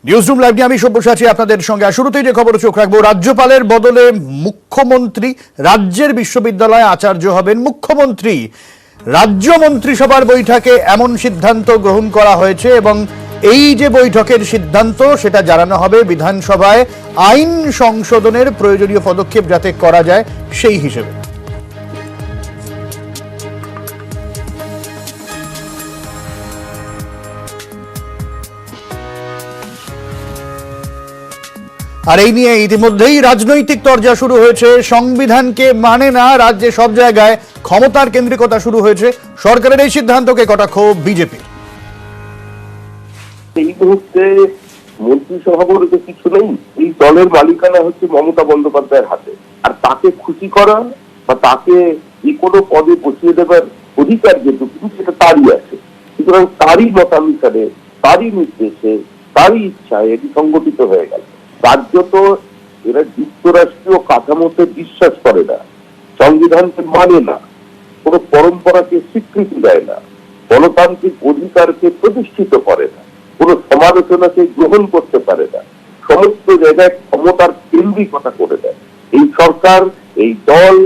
Newsroom live নিয়ে আমি সব্যসাচী আপনাদের সঙ্গে। শুরুতেই যে খবর চোখ রাখবো, রাজ্যপালের বদলে মুখ্যমন্ত্রী, রাজ্যের বিশ্ববিদ্যালয়ে আচার্য হবেন মুখ্যমন্ত্রী। রাজ্য মন্ত্রিসভার বৈঠকে এমন সিদ্ধান্ত গ্রহণ করা হয়েছে এবং এই যে বৈঠকের সিদ্ধান্ত সেটা জানানো হবে বিধানসভায় আইন সংশোধনের প্রয়োজনীয় পদক্ষেপ যাতে করা যায় সেই হিসেবে। আর এই নিয়ে ইতিমধ্যেই রাজনৈতিক তরজা শুরু হয়েছে। সংবিধানকে মানে না, রাজ্যে সব জায়গায় ক্ষমতার কেন্দ্রিকতা শুরু হয়েছে। সরকারের এই সিদ্ধান্তকে কটাক্ষ বিজেপি। এই মুহূর্তে মন্ত্রিসভা বলতে কিছু নেই, এই দলের মালিকানা হচ্ছে মমতা বন্দ্যোপাধ্যায়ের হাতে। আর তাকে খুশি করা বা তাকে যে কোনো পদে বসিয়ে দেবার অধিকার যেটুকু সেটা তারই আছে। সুতরাং তারই মতানুসারে, তারই নির্দেশে, তারই ইচ্ছায় এটি সংগঠিত হয়ে গেল। রাজ্য তো এরা যুক্তরাষ্ট্রীয় কাঠামোতে বিশ্বাস করে না, সংবিধানকে মানে না, কোন পরম্পরাকে স্বীকৃতি দেয় না, গণতান্ত্রিক অধিকারকে প্রতিষ্ঠিত করে না, কোন সমালোচনাকে গ্রহণ করতে পারে না, সমস্ত জায়গায় ক্ষমতার কেন্দ্রিকতা করে দেয়। এই সরকার, এই দল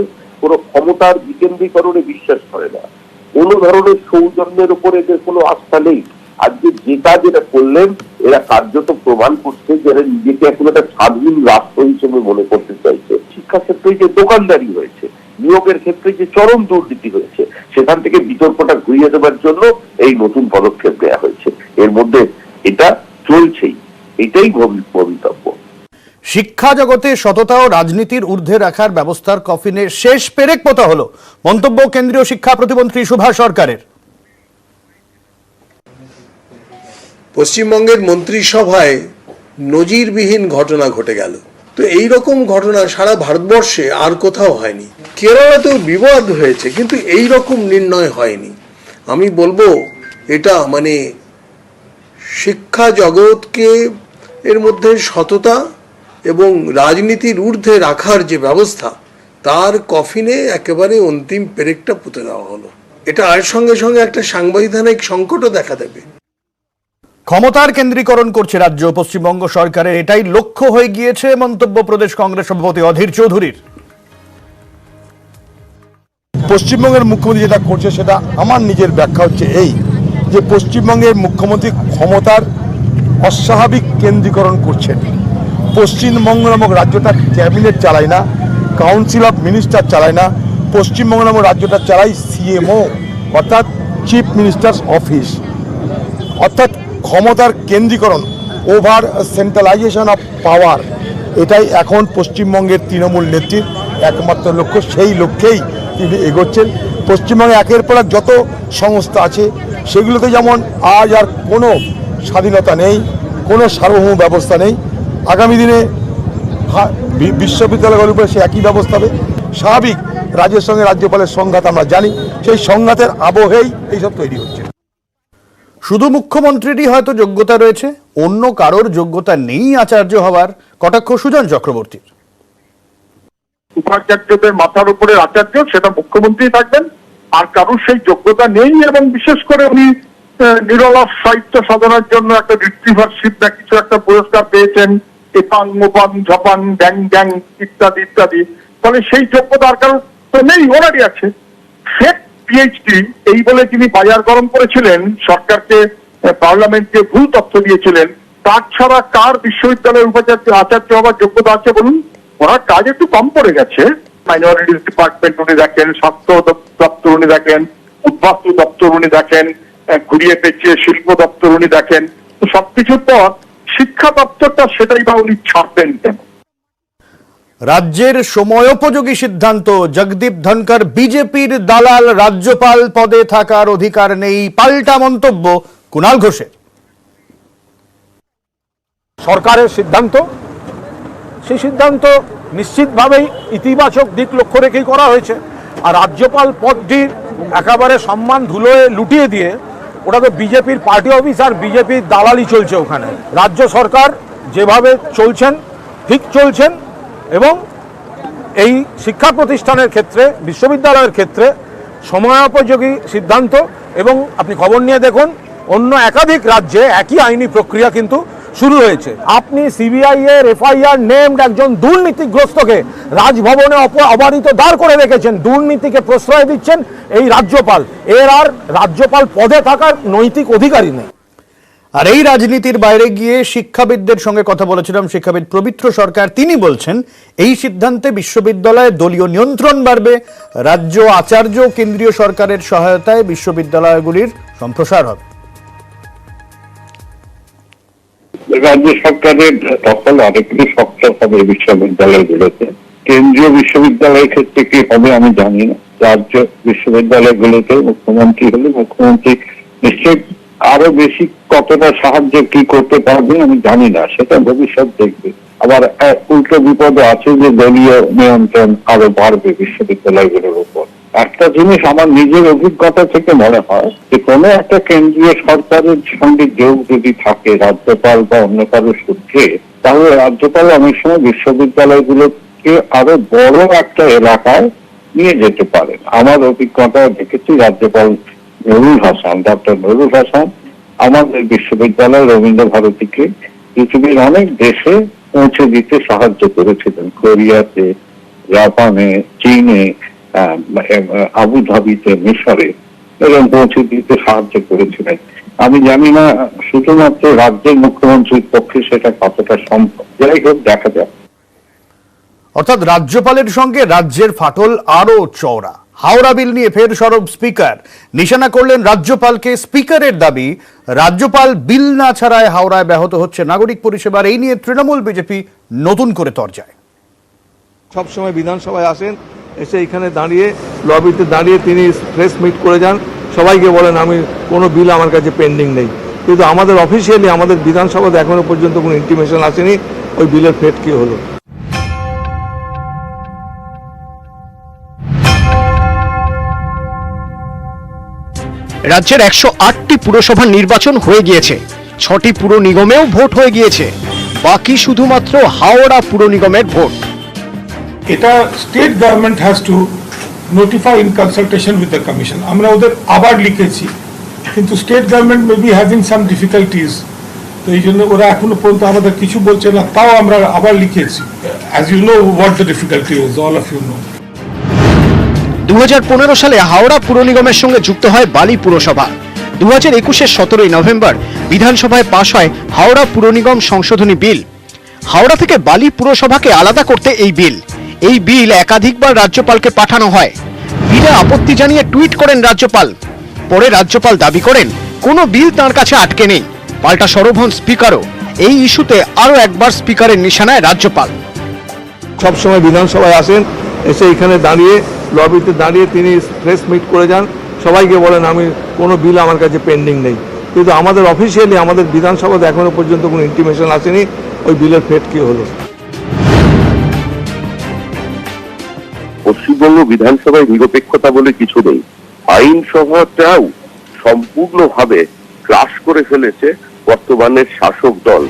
কোন ক্ষমতার বিকেন্দ্রীকরণে বিশ্বাস করে না, কোন ধরনের সৌজন্যের উপর এদের কোনো আস্থা নেই। আজকে যে কাজ এরা করলেন, এরা কার্যত প্রমাণ করছে যে এরা নিজেকে এখন একটা স্বাধীন রাষ্ট্র হিসেবে মনে করতে চাইছে। শিক্ষা ক্ষেত্রে যে দোকানদারি হয়েছে, নিয়োগের ক্ষেত্রে যে চরম দুর্নীতি হয়েছে, সেখান থেকে বিতর্কটা ঘুরিয়ে দেওয়ার জন্য এই নতুন পদক্ষেপ নেওয়া হয়েছে। এর মধ্যে এটা চলছেই, এটাই ভবিতব্য। শিক্ষা জগতে সততা ও রাজনীতির ঊর্ধ্বে রাখার ব্যবস্থার কফিনে শেষ পেরেক পোতা হলো, মন্তব্য কেন্দ্রীয় শিক্ষা প্রতিমন্ত্রী সুভাষ সরকারের। পশ্চিমবঙ্গের মন্ত্রিসভায় নজিরবিহীন ঘটনা ঘটে গেল। তো এই রকম ঘটনা সারা ভারতবর্ষে আর কোথাও হয়নি। কেরলাতেও বিবাদ হয়েছে, কিন্তু এই রকম নির্ণয় হয়নি। আমি বলবো এটা শিক্ষা জগৎকে এর মধ্যে সততা এবং রাজনীতির ঊর্ধ্বে রাখার যে ব্যবস্থা, তার কফিনে একেবারে অন্তিম পেরেকটা পুঁতে দেওয়া হলো। এটা আর সঙ্গে সঙ্গে একটা সাংবিধানিক সংকটও দেখা দেবে। ক্ষমতার কেন্দ্রীকরণ করছে রাজ্য, পশ্চিমবঙ্গ সরকারের এটাই লক্ষ্য হয়ে গিয়েছে, মন্তব্য প্রদেশ কংগ্রেস সভাপতি অধীর চৌধুরীর। পশ্চিমবঙ্গের মুখ্যমন্ত্রী যেটা করছে সেটা আমার নিজের ব্যাখ্যা হচ্ছে এই, যে পশ্চিমবঙ্গের মুখ্যমন্ত্রী ক্ষমতার অস্বাভাবিক কেন্দ্রীকরণ করছেন। পশ্চিমবঙ্গ নামক রাজ্যটা ক্যাবিনেট চালায় না, কাউন্সিল অফ মিনিস্টার চালায় না, পশ্চিমবঙ্গ নামক রাজ্যটা চালায় সিএমও অর্থাৎ চিফ মিনিস্টার্স অফিস। অর্থাৎ ক্ষমতার কেন্দ্রীকরণ, ওভার সেন্ট্রালাইজেশন অফ পাওয়ার, এটাই এখন পশ্চিমবঙ্গের তৃণমূল নেত্রীর একমাত্র লক্ষ্য। সেই লক্ষ্যেই তিনি এগোচ্ছেন। পশ্চিমবঙ্গে একের পর এক যত সংস্থা আছে সেগুলোতে যেমন আজ আর কোনো স্বাধীনতা নেই, কোনো সার্বভৌম ব্যবস্থা নেই। আগামী দিনে বিশ্ববিদ্যালয়গুলোর উপরে সে একই ব্যবস্থা হবে। স্বাভাবিক, রাজ্যের সঙ্গে রাজ্যপালের সংঘাত আমরা জানি, সেই সংঘাতের আবহেই এইসব তৈরি হচ্ছে। শুধু মুখ্যমন্ত্রীরই হয়তো যোগ্যতা রয়েছে, অন্য কারোর যোগ্যতা নেই আচার্য হওয়ার, কটাক্ষ সুজন চক্রবর্তীর। উপাচার্যদের মাথার উপরে আচার্য, সেটা মুখ্যমন্ত্রী থাকবেন, আর কারোর সেই যোগ্যতা নেই। এবং বিশেষ করে উনি নিরলস সাহিত্য সাধনার জন্য একটা রিট্রিভারশিপ না কিছু একটা পুরস্কার পেয়েছেন, এপাং মোপাং ঝপাং ড্যাং ড্যাং ইত্যাদি ইত্যাদি। ফলে সেই যোগ্যতা আর কারোর তো নেই, ওনারই আছে। ফেক পিএইচডি এই বলে তিনি বাজার গরম করেছিলেন, সরকারকে, পার্লামেন্টকে ভুল তথ্য দিয়েছিলেন। তার ছাড়া কার বিশ্ববিদ্যালয়ের উপাচার্য আচার্য হওয়ার যোগ্যতা আছে বলুন? ওনার কাজ একটু কম পড়ে গেছে। মাইনরিটিস ডিপার্টমেন্ট উনি দেখেন, স্বাস্থ্য দপ্তর উনি দেখেন, উদ্বাস্তু দপ্তর উনি দেখেন, ঘুরিয়ে পেঁচিয়ে শিল্প দপ্তর উনি দেখেন। তো সবকিছুর পর শিক্ষা দপ্তরটা সেটাই বা উনি ছাড়বেন কেন? রাজ্যের সময়োপযোগী সিদ্ধান্ত, জগদীপ ধনকর বিজেপির দালাল, রাজ্যপাল পদে থাকার অধিকার নেই, পাল্টা মন্তব্য কুণাল ঘোষের। সরকারের সিদ্ধান্ত, সেই সিদ্ধান্ত নিশ্চিতভাবেই ইতিবাচক দিক লক্ষ্য রেখেই করা হয়েছে। আর রাজ্যপাল পদটি একেবারে সম্মান ধুলোয় লুটিয়ে দিয়ে, ওটা তো বিজেপির পার্টি অফিস আর বিজেপির দালালি চলছে ওখানে। রাজ্য সরকার যেভাবে চলছেন ঠিক চলছেন, এবং এই শিক্ষা প্রতিষ্ঠানের ক্ষেত্রে, বিশ্ববিদ্যালয়ের ক্ষেত্রে সময়োপযোগী সিদ্ধান্ত। এবং আপনি খবর নিয়ে দেখুন, অন্য একাধিক রাজ্যে একই আইনি প্রক্রিয়া কিন্তু শুরু হয়েছে। আপনি সিবিআই এর এফআইআর নেমড একজন দুর্নীতিগ্রস্তকে রাজভবনে অবারিত দাঁড় করে রেখেছেন, দুর্নীতিকে প্রশ্রয় দিচ্ছেন এই রাজ্যপাল। এর আর রাজ্যপাল পদে থাকার নৈতিক অধিকারই নেই। আর এই রাজনীতির বাইরে গিয়ে শিক্ষাবিদদের সঙ্গে কথা বলেছিলাম শিক্ষাবিদ পবিত্র সরকার, তিনি বলছেন এই সিদ্ধান্তে বিশ্ববিদ্যালয়ে দলীয় নিয়ন্ত্রণ বাড়বে, রাজ্য আচার্য কেন্দ্রীয় সরকারের সহায়তায় বিশ্ববিদ্যালয়গুলির সম্প্রসার হবে। রাজ্য সরকারের দখল আরেকটু শক্ত হবে বিশ্ববিদ্যালয়গুলোতে। কেন্দ্রীয় বিশ্ববিদ্যালয়ের ক্ষেত্রে কি হবে আমি জানি না। রাজ্য বিশ্ববিদ্যালয়গুলোতে মুখ্যমন্ত্রী হলে মুখ্যমন্ত্রী নিশ্চয়ই আরো বেশি কতটা সাহায্য কি করতে পারবে আমি জানি না, সেটা ভবিষ্যৎ দেখবে। আবার উল্টো বিপদ আছে যে দলীয় নিয়ন্ত্রণ আরো বাড়বে বিশ্ববিদ্যালয়গুলোর উপর। একটা জিনিস আমার নিজের অভিজ্ঞতা থেকে মনে হয় যে কোনো একটা কেন্দ্রীয় সরকারের সঙ্গে যোগ যদি থাকে রাজ্যপাল বা অন্য কারো সূত্রে, তাহলে রাজ্যপাল অনেক সময় বিশ্ববিদ্যালয়গুলোকে আরো বড় একটা এলাকায় নিয়ে যেতে পারেন। আমার অভিজ্ঞতা দেখেছি রাজ্যপাল ডক্টর নুরুল হাসান আমাদের বিশ্ববিদ্যালয় রবীন্দ্র ভারতীকে পৃথিবীর অনেক দেশে পৌঁছে দিতে সাহায্য করেছিলেন। কোরিয়াতে, জাপানে, চীনে, আবুধাবিতে, মিশরে এবং পৌঁছে দিতে সাহায্য করেছিলেন। আমি জানি না শুধুমাত্র রাজ্যের মুখ্যমন্ত্রীর পক্ষে সেটা কতটা সম্ভব। যাই হোক, দেখা যাক। অর্থাৎ রাজ্যপালের সঙ্গে রাজ্যের ফাটল আরো চওড়া। হাওড়া বিল নিয়ে ফের সরব স্পিকার, নিশানা করলেন রাজ্যপালকে। স্পিকারের দাবি রাজ্যপাল বিল না ছাড়ায় হাওড়ায় ব্যাহত হচ্ছে নাগরিক পরিষেবার। এই নিয়ে তৃণমূল বিজেপি নতুন করে তরজায়। সবসময় বিধানসভায় আসেন, এসে এখানে দাঁড়িয়ে লবিতে দাঁড়িয়ে তিনি প্রেস মিট করে যান, সবাইকে বলেন আমি কোনো বিল আমার কাছে পেন্ডিং নেই। কিন্তু আমাদের অফিসিয়ালি আমাদের বিধানসভাতে এখনো পর্যন্ত কোনো ইন্টিমেশন আসেনি ওই বিলের ফেট কি হলো। রাজ্যের 108টি পুরসভার নির্বাচন হয়ে গিয়েছে, 6টি পুর নিগমেও ভোট হয়ে গিয়েছে, বাকি শুধুমাত্র হাওড়া পুর নিগমের ভোট। এটা state government has to notify in consultation with the commission. আমরা ওদের আবার লিখেছি, কিন্তু state government may be having some difficulties, তো এই জন্য ওরা এখনো পর্যন্ত আমাদের কিছু বলছে না, তাও আমরা আবার লিখেছি। As you know what the difficulty is, all of you know. 2015 সালে হাওড়া পুর নিগমের সঙ্গে যুক্ত হয় বালি পুরসভা। 2021-এর 17 নভেম্বর বিধানসভায় পাশ হয় হাওড়া পুর নিগম সংশোধনী বিল। হাওড়া থেকে বালি পুরসভাকে আলাদা করতে এই বিল একাধিকবার রাজ্যপালকে পাঠানো হয়। বিলে আপত্তি জানিয়ে টুইট করেন রাজ্যপাল। পরে রাজ্যপাল দাবি করেন কোনো বিল তাঁর কাছে আটকে নেই। পাল্টা সরব হন স্পিকারও। এই ইস্যুতে আরো একবার স্পিকারের নিশানায় রাজ্যপাল। সবসময় বিধানসভায় আসেন, এসে এখানে দাঁড়িয়ে লবিতে দাঁড়িয়ে তিনি প্রেস মিট করে যান, সবাইকে বলেন আমি কোনো বিল আমার কাছে পেন্ডিং নেই। কিন্তু আমাদের অফিসিয়ালি আমাদের বিধানসভাতে এখনো পর্যন্ত কোনো ইন্টিমেশন আসেনি ওই বিলের ফেট কি হলো। পশ্চিমবঙ্গ বিধানসভায় নিরপেক্ষতা বলে কিছু নেই। আইনসভাটাও সম্পূর্ণভাবে গ্রাস করে ফেলেছে বর্তমানের শাসক দল।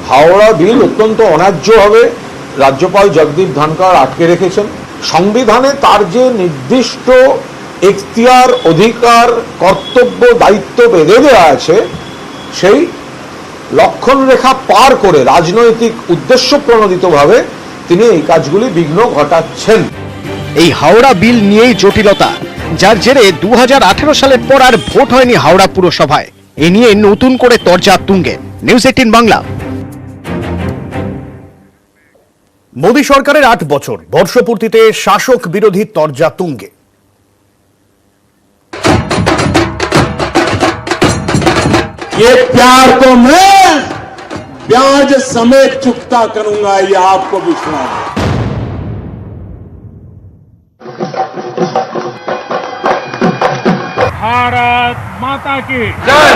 হাওড়া বিল অত্যন্ত অন্যায্য হবে, রাজ্যপাল জগদীপ ধনখড় আটকে রেখেছেন। সংবিধানে তার যে নির্দিষ্ট এখতিয়ার, অধিকার, কর্তব্য, দায়িত্ব বেঁধে দেওয়া আছে, সেই লক্ষণ রেখা পার করে রাজনৈতিক উদ্দেশ্য প্রণোদিতভাবে তিনি এই কাজগুলি বিঘ্ন ঘটাচ্ছেন। এই হাওড়া বিল নিয়েই জটিলতা, যার জেরে 2018 সালের পর আর ভোট হয়নি হাওড়া পুরসভায়। এ নিয়ে নতুন করে তরজা তুঙ্গে। নিউজ 18 বাংলা। মোদী সরকারের 8 বছর বর্ষপূর্তিতে শাসক বিরোধী তরজা তুঙ্গে। ये प्यार को मैं ब्याज समेत चुकता करूंगा, ये आपको विश्वास है। भारत माता की जय।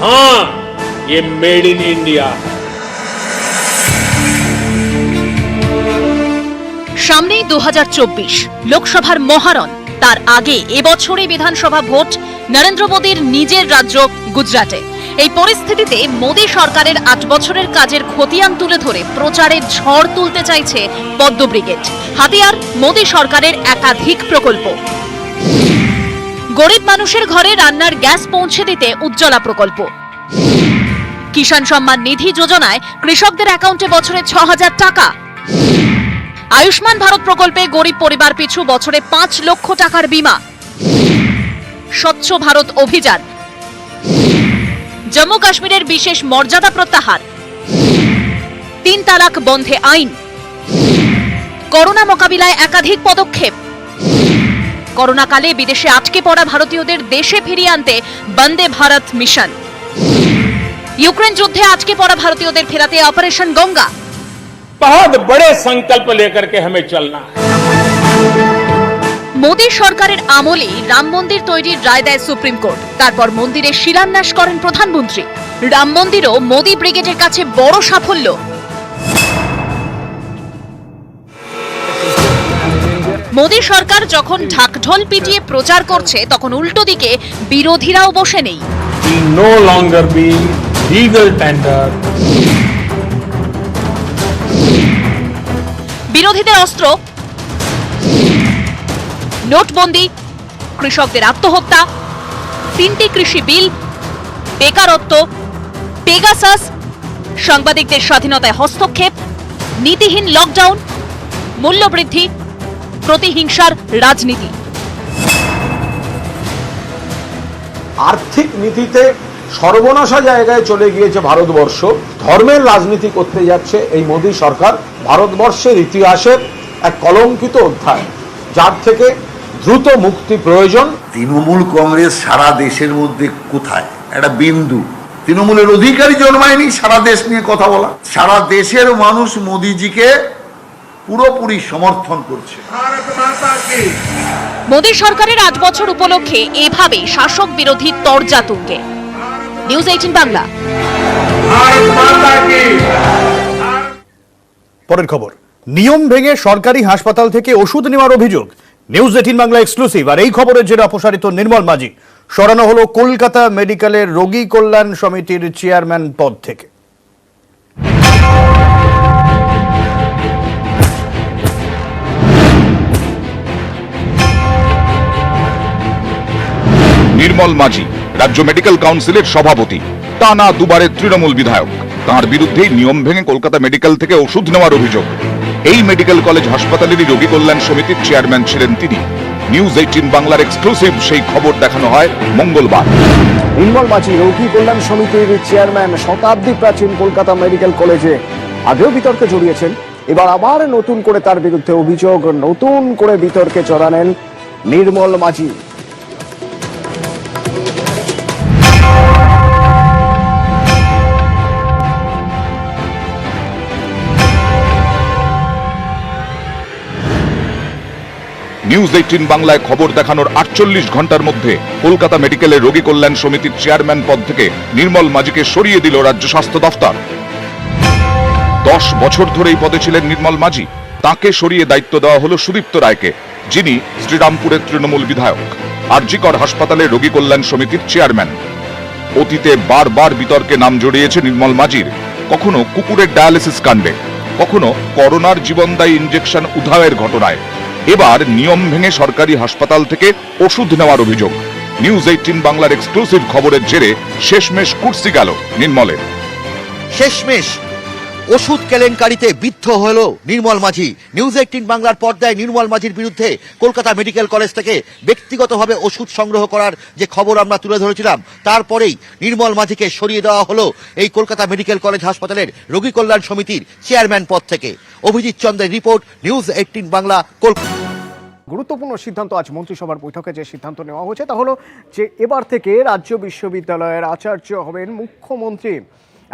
हाँ, ये मेड इन इंडिया है। সামনেই 2024 লোকসভার মহারণ। তার আগে এবছরে বিধানসভা ভোট নরেন্দ্র মোদীর নিজের রাজ্য গুজরাটে। এই পরিস্থিতিতে মোদী সরকারের ৮ বছরের কাজের খতিয়ান তুলে ধরে প্রচারের ঝড় তুলতে চাইছে পদ্ম ব্রিগেড। হাতিয়ার মোদী সরকারের একাধিক প্রকল্প। গরিব মানুষের ঘরে রান্নার গ্যাস পৌঁছে দিতে উজ্জ্বলা প্রকল্প। কিষাণ সম্মান নিধি যোজনায় কৃষকদের অ্যাকাউন্টে বছরে ৬,০০০ টাকা। আয়ুষ্মান ভারত প্রকল্পে গরিব পরিবার পিছু বছরে ৫ লক্ষ টাকার বীমা। স্বচ্ছ ভারত অভিযান। জম্মু কাশ্মীরের বিশেষ মর্যাদা প্রত্যাহার। ৩ তালাক বন্ধে আইন। করোনা মোকাবিলায় একাধিক পদক্ষেপ। করোনাকালে বিদেশে আটকে পড়া ভারতীয়দের দেশে ফিরিয়ে আনতে বন্দে ভারত মিশন। ইউক্রেন যুদ্ধে আটকে পড়া ভারতীয়দের ফেরাতে অপারেশন গঙ্গা। बहुत बड़े संकल्प लेकर के हमें चलना है। মোদী সরকারের আমলেই রাম মন্দির তৈরির রায় দেয় সুপ্রিম কোর্ট। তারপর মন্দিরের শিলান্যাস করেন প্রধানমন্ত্রী। রাম মন্দিরও মোদী ব্রিগেডের কাছে বড় সাফল্য। মোদী সরকার যখন ঢাকঢোল পিটিয়ে প্রচার করছে, তখন উল্টো দিকে বিরোধীরাও বসে নেই। We no longer be legal tender. বিরোধীদের অস্ত্র নোটবন্দি, কৃষকদের আত্মহত্যা, 3টি কৃষি বিল, বেকারত্ব, পেগাসাস, সাংবাদিকদের স্বাধীনতায় হস্তক্ষেপ, নীতিহীন লকডাউন, মূল্যবৃদ্ধি, প্রতিহিংসার রাজনীতি। আর্থিক নীতিতে সর্বনাশা জায়গায় চলে গিয়েছে ভারতবর্ষ। ধর্মের রাজনীতি করতে যাচ্ছে এই মোদী সরকার। ভারতবর্ষের ইতিহাসের এক কলঙ্কিত অধ্যায়, যার থেকে দ্রুত মুক্তি প্রয়োজন। তৃণমূল কংগ্রেস সারা দেশের মধ্যে কোথায় একটা বিন্দু, তৃণমূলের অধিকারী জন্মায়নি সারা দেশ নিয়ে কথা বলা। সারা দেশের মানুষ মোদীজিকে পুরোপুরি সমর্থন করছে। মোদী সরকারের ৮ বছর উপলক্ষে এভাবে শাসক বিরোধী তরজা তুঙ্গে। নিউজ 18 বাংলা। পরের খবর, নিয়ম ভেঙে সরকারি হাসপাতাল থেকে ওষুধ নেওয়ার অভিযোগ। News 18 Bangla exclusive. আর এই খবরের জেরে অপসারিত নির্মল মাঝি, সরানো হলো কলকাতা মেডিকেলের রোগী কল্যাণ সমিতির চেয়ারম্যান পদ থেকে। নির্মল মাঝি রাজ্য মেডিকেল কাউন্সিলের সভাপতি, টানা দুবারের তৃণমূল বিধায়ক। তার বিরুদ্ধেই নিয়ম ভেঙে কলকাতা মেডিকেল থেকে ওষুধ নেওয়ার অভিযোগ। এই মেডিকেল কলেজ হাসপাতালেরই রোগী কল্যাণ সমিতির চেয়ারম্যান ছিলেন তিনি। নিউজ 18 বাংলার এক্সক্লুসিভ সেই খবর দেখানো হয় মঙ্গলবার। নির্মল মাঝি রোগী কল্যাণ সমিতির চেয়ারম্যান, শতাব্দী প্রাচীন কলকাতা মেডিকেল কলেজে আগেও বিতর্কে জড়িয়েছেন। এবার আবার নতুন করে তার বিরুদ্ধে অভিযোগ, নতুন করে বিতর্কে জড়ালেন নির্মল মাঝি। নিউজ 18 বাংলায় খবর দেখানোর 48 ঘন্টার মধ্যে কলকাতা মেডিকেলের রোগী কল্যাণ সমিতির চেয়ারম্যান পদ থেকে নির্মল মাঝিকে সরিয়ে দিল রাজ্য স্বাস্থ্য দফতর। 10 বছর ধরে এই পদে ছিলেন নির্মল মাঝি। তাকে সরিয়ে দায়িত্ব দেওয়া হলো সুদীপ্ত রায়কে, যিনি শ্রীরামপুরের তৃণমূল বিধায়ক, আরজিকর হাসপাতালের রোগী কল্যাণ সমিতির চেয়ারম্যান। অতীতে বারবার বিতর্কে নাম জড়িয়েছে নির্মল মাঝির, কখনো কুকুরের ডায়ালিসিস কাণ্ডে, কখনো করোনার জীবনদায়ী ইনজেকশন উধাওয়ের ঘটনায়। এবার নিয়ম ভেঙে সরকারি হাসপাতাল থেকে ওষুধ নেওয়ার অভিযোগ। নিউজ 18 বাংলার এক্সক্লুসিভ খবরের জেরে শেষমেশ কুর্সি গেল নির্মলের। শেষমেশ ওষুধ কেলেঙ্কারিতে বিদ্ধ হল নির্মল মাঝি। নিউজ 18 বাংলার পর্দায় নির্মল মাঝির বিরুদ্ধে কলকাতা মেডিকেল কলেজ থেকে ব্যক্তিগতভাবে ওষুধ সংগ্রহ করার যে খবর আমরা তুলে ধরেছিলাম, তারপরেই নির্মল মাঝিকে সরিয়ে দেওয়া হলো এই কলকাতা মেডিকেল কলেজ হাসপাতালের রোগী কল্যাণ সমিতির চেয়ারম্যান পদ থেকে। অভিজিৎ চন্দ্রের রিপোর্ট, নিউজ 18 বাংলা, কলকাতা। গুরুত্বপূর্ণ সিদ্ধান্ত আজ মন্ত্রিসভার বৈঠকে যে সিদ্ধান্ত নেওয়া হয়েছে তা হলো যে এবার থেকে রাজ্য বিশ্ববিদ্যালয়ের আচার্য হবেন মুখ্যমন্ত্রী।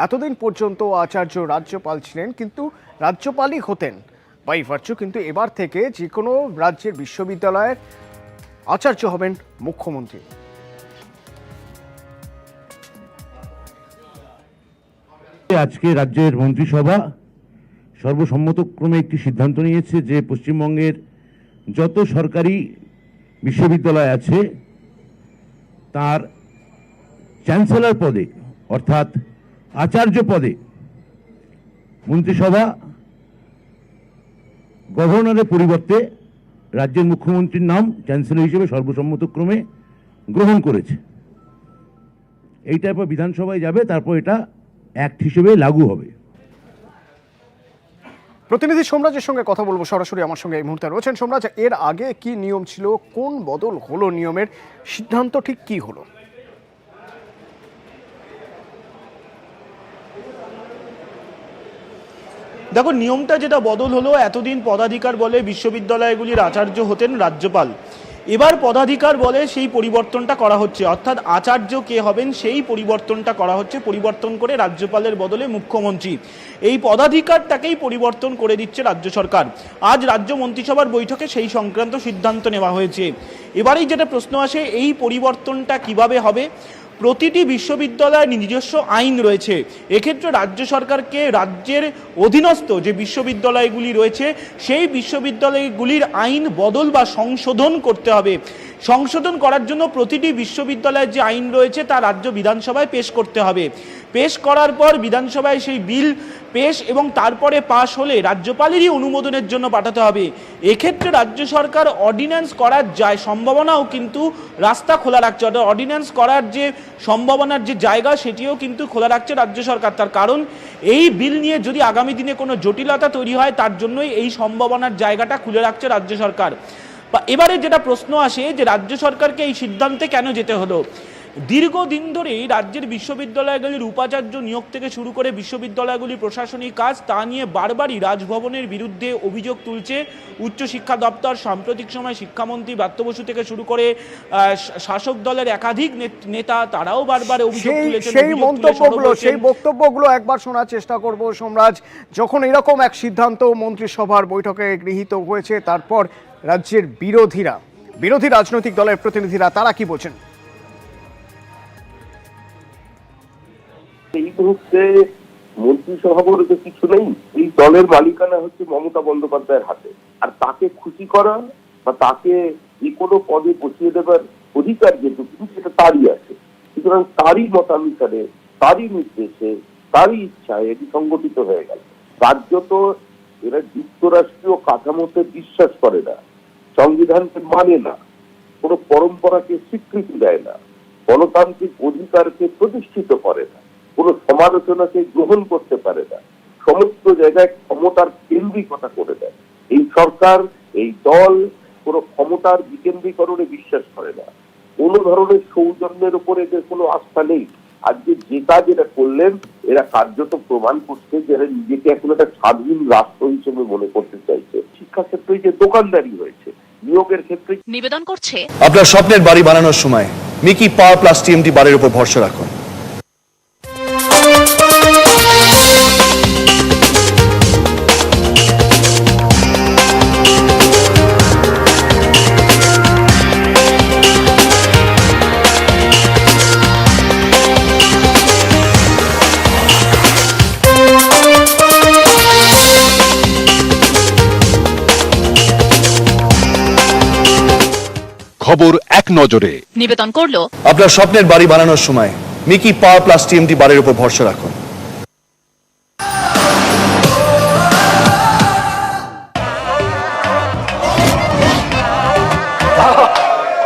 এতদিন পর্যন্ত আচার্য রাজ্যপাল ছিলেন, কিন্তু রাজ্যপালই হতেন বাই ভার্চু, কিন্তু এবার থেকে যে কোনো রাজ্যের বিশ্ববিদ্যালয়ের আচার্য হবেন মুখ্যমন্ত্রী। আজকে রাজ্যের মন্ত্রিসভা সর্বসম্মতক্রমে একটি সিদ্ধান্ত নিয়েছে যে পশ্চিমবঙ্গের যত সরকারি বিশ্ববিদ্যালয় আছে তার চ্যান্সেলর পদে অর্থাৎ আচার্য পদে মন্ত্রিসভা গভর্নরের পরিবর্তে রাজ্যের মুখ্যমন্ত্রীর নাম চ্যান্সেলর হিসেবে সর্বসম্মতক্রমে গ্রহণ করেছে। এইটা এরপর বিধানসভায় যাবে, তারপর এটা অ্যাক্ট হিসেবে লাগু হবে। প্রতিনিধি সোমরাজের সঙ্গে কথা বলবো সরাসরি, আমার সঙ্গে এই মুহূর্তে রয়েছেন। সোমরাজ, এর আগে কি নিয়ম ছিল, কোন বদল হলো, নিয়মের সিদ্ধান্ত ঠিক কি হলো? দেখো, নিয়মটা যেটা বদল হলো, এতদিন পদাধিকার বলে বিশ্ববিদ্যালয়গুলির আচার্য হতেন রাজ্যপাল, এবার পদাধিকার বলে সেই পরিবর্তনটা করা হচ্ছে, অর্থাৎ আচার্য কে হবেন সেই পরিবর্তনটা করা হচ্ছে, পরিবর্তন করে রাজ্যপালের বদলে মুখ্যমন্ত্রী, এই পদাধিকারটাকেই পরিবর্তন করে দিচ্ছে রাজ্য সরকার। আজ রাজ্য মন্ত্রিসভার বৈঠকে সেই সংক্রান্ত সিদ্ধান্ত নেওয়া হয়েছে। এবারেই যেটা প্রশ্ন আসে, এই পরিবর্তনটা কিভাবে হবে? প্রতিটি বিশ্ববিদ্যালয়ের নিজস্ব আইন রয়েছে, এক্ষেত্রে রাজ্য সরকারকে রাজ্যের অধীনস্থ যে বিশ্ববিদ্যালয়গুলি রয়েছে সেই বিশ্ববিদ্যালয়গুলির আইন বদল বা সংশোধন করতে হবে। সংশোধন করার জন্য প্রতিটি বিশ্ববিদ্যালয়ের যে আইন রয়েছে তা রাজ্য বিধানসভায় পেশ করতে হবে। পেশ করার পর বিধানসভায় সেই বিল পেশ এবং তারপরে পাশ হলে রাজ্যপালেরই অনুমোদনের জন্য পাঠাতে হবে। এক্ষেত্রে রাজ্য সরকার অর্ডিন্যান্স করার সম্ভাবনাও কিন্তু রাস্তা খোলা রাখছে, অর্থাৎ অর্ডিন্যান্স করার যে সম্ভাবনার যে জায়গা সেটিও কিন্তু খোলা রাখছে রাজ্য সরকার। তার কারণ এই বিল নিয়ে যদি আগামী দিনে কোনো জটিলতা তৈরি হয় তার জন্যই এই সম্ভাবনার জায়গাটা খুলে রাখছে রাজ্য সরকার। এবারে যেটা প্রশ্ন আসে যে রাজ্য সরকারকে এই সিদ্ধান্তে কেন যেতে হলো? দীর্ঘদিন ধরেই রাজ্যের বিশ্ববিদ্যালয়গুলির উপাচার্য নিয়োগ থেকে শুরু করে বিশ্ববিদ্যালয়গুলির প্রশাসনিক কাজ তা নিয়ে বারবারই রাজভবনের বিরুদ্ধে অভিযোগ তুলছে উচ্চশিক্ষা দপ্তর। সাম্প্রতিক সময় শিক্ষামন্ত্রী ব্রাত্য বসু থেকে শুরু করে শাসক দলের একাধিক নেতা তারাও বারবার অভিযোগ তুলেছেন। সেই বক্তব্যগুলো একবার শোনার চেষ্টা করব সোমরাজ। যখন এরকম এক সিদ্ধান্ত মন্ত্রিসভার বৈঠকে গৃহীত হয়েছে, তারপর রাজ্যের বিরোধী রাজনৈতিক দলের প্রতিনিধিরা তারা কি বলছেন? এই মুহূর্তে মন্ত্রিসভা বলতে কিছু নেই, এই দলের মালিকানা হচ্ছে মমতা বন্দ্যোপাধ্যায়ের হাতে। আর তাকে খুশি করা বা তাকে যে কোনো পদে বসিয়ে দেবার অধিকার যেটুকু সেটা তারই আছে। সুতরাং তারই মতানুসারে, তারই নির্দেশে, তারই ইচ্ছায় এটি সংগঠিত হয়ে গেল। রাজ্য তো এরা যুক্তরাষ্ট্রীয় কাঠামোতে বিশ্বাস করে না, সংবিধানকে মানে না, কোনো পরম্পরাকে স্বীকৃতি দেয় না, গণতান্ত্রিক অধিকারকে প্রতিষ্ঠিত করে না, কোনো সমালোচনাকে গ্রহণ করতে পারে না, সমস্ত জায়গায় ক্ষমতার কেন্দ্রিকতা করে দেয়। এই সরকার, এই দল কোনো ক্ষমতার বিকেন্দ্রীকরণে বিশ্বাস করে না, কোনো ধরনের সৌজন্যের উপর এদের কোনো আস্থা নেই। আজকে যে কাজ এরা করলেন, এরা কার্যত প্রমাণ করছে যে এরা নিজেকে এখন একটা স্বাধীন রাষ্ট্র হিসেবে মনে করতে চাইছে। শিক্ষাক্ষেত্রে যে দোকানদারি হয়েছে, নিয়োগের ক্ষেত্রে নিবেদন করছে আপনার স্বপ্নের বাড়ি বানানোর সময় মিকি পাওয়ার প্লাস টিএমটি বাড়ির উপর ভরসা রাখুন। খবর এক নজরে নিবেদন করলো আপনার স্বপ্নের বাড়ি বানানোর সময় মিকি পাওয়ার প্লাস টিএমটি বাড়ির উপর ভরসা রাখুন।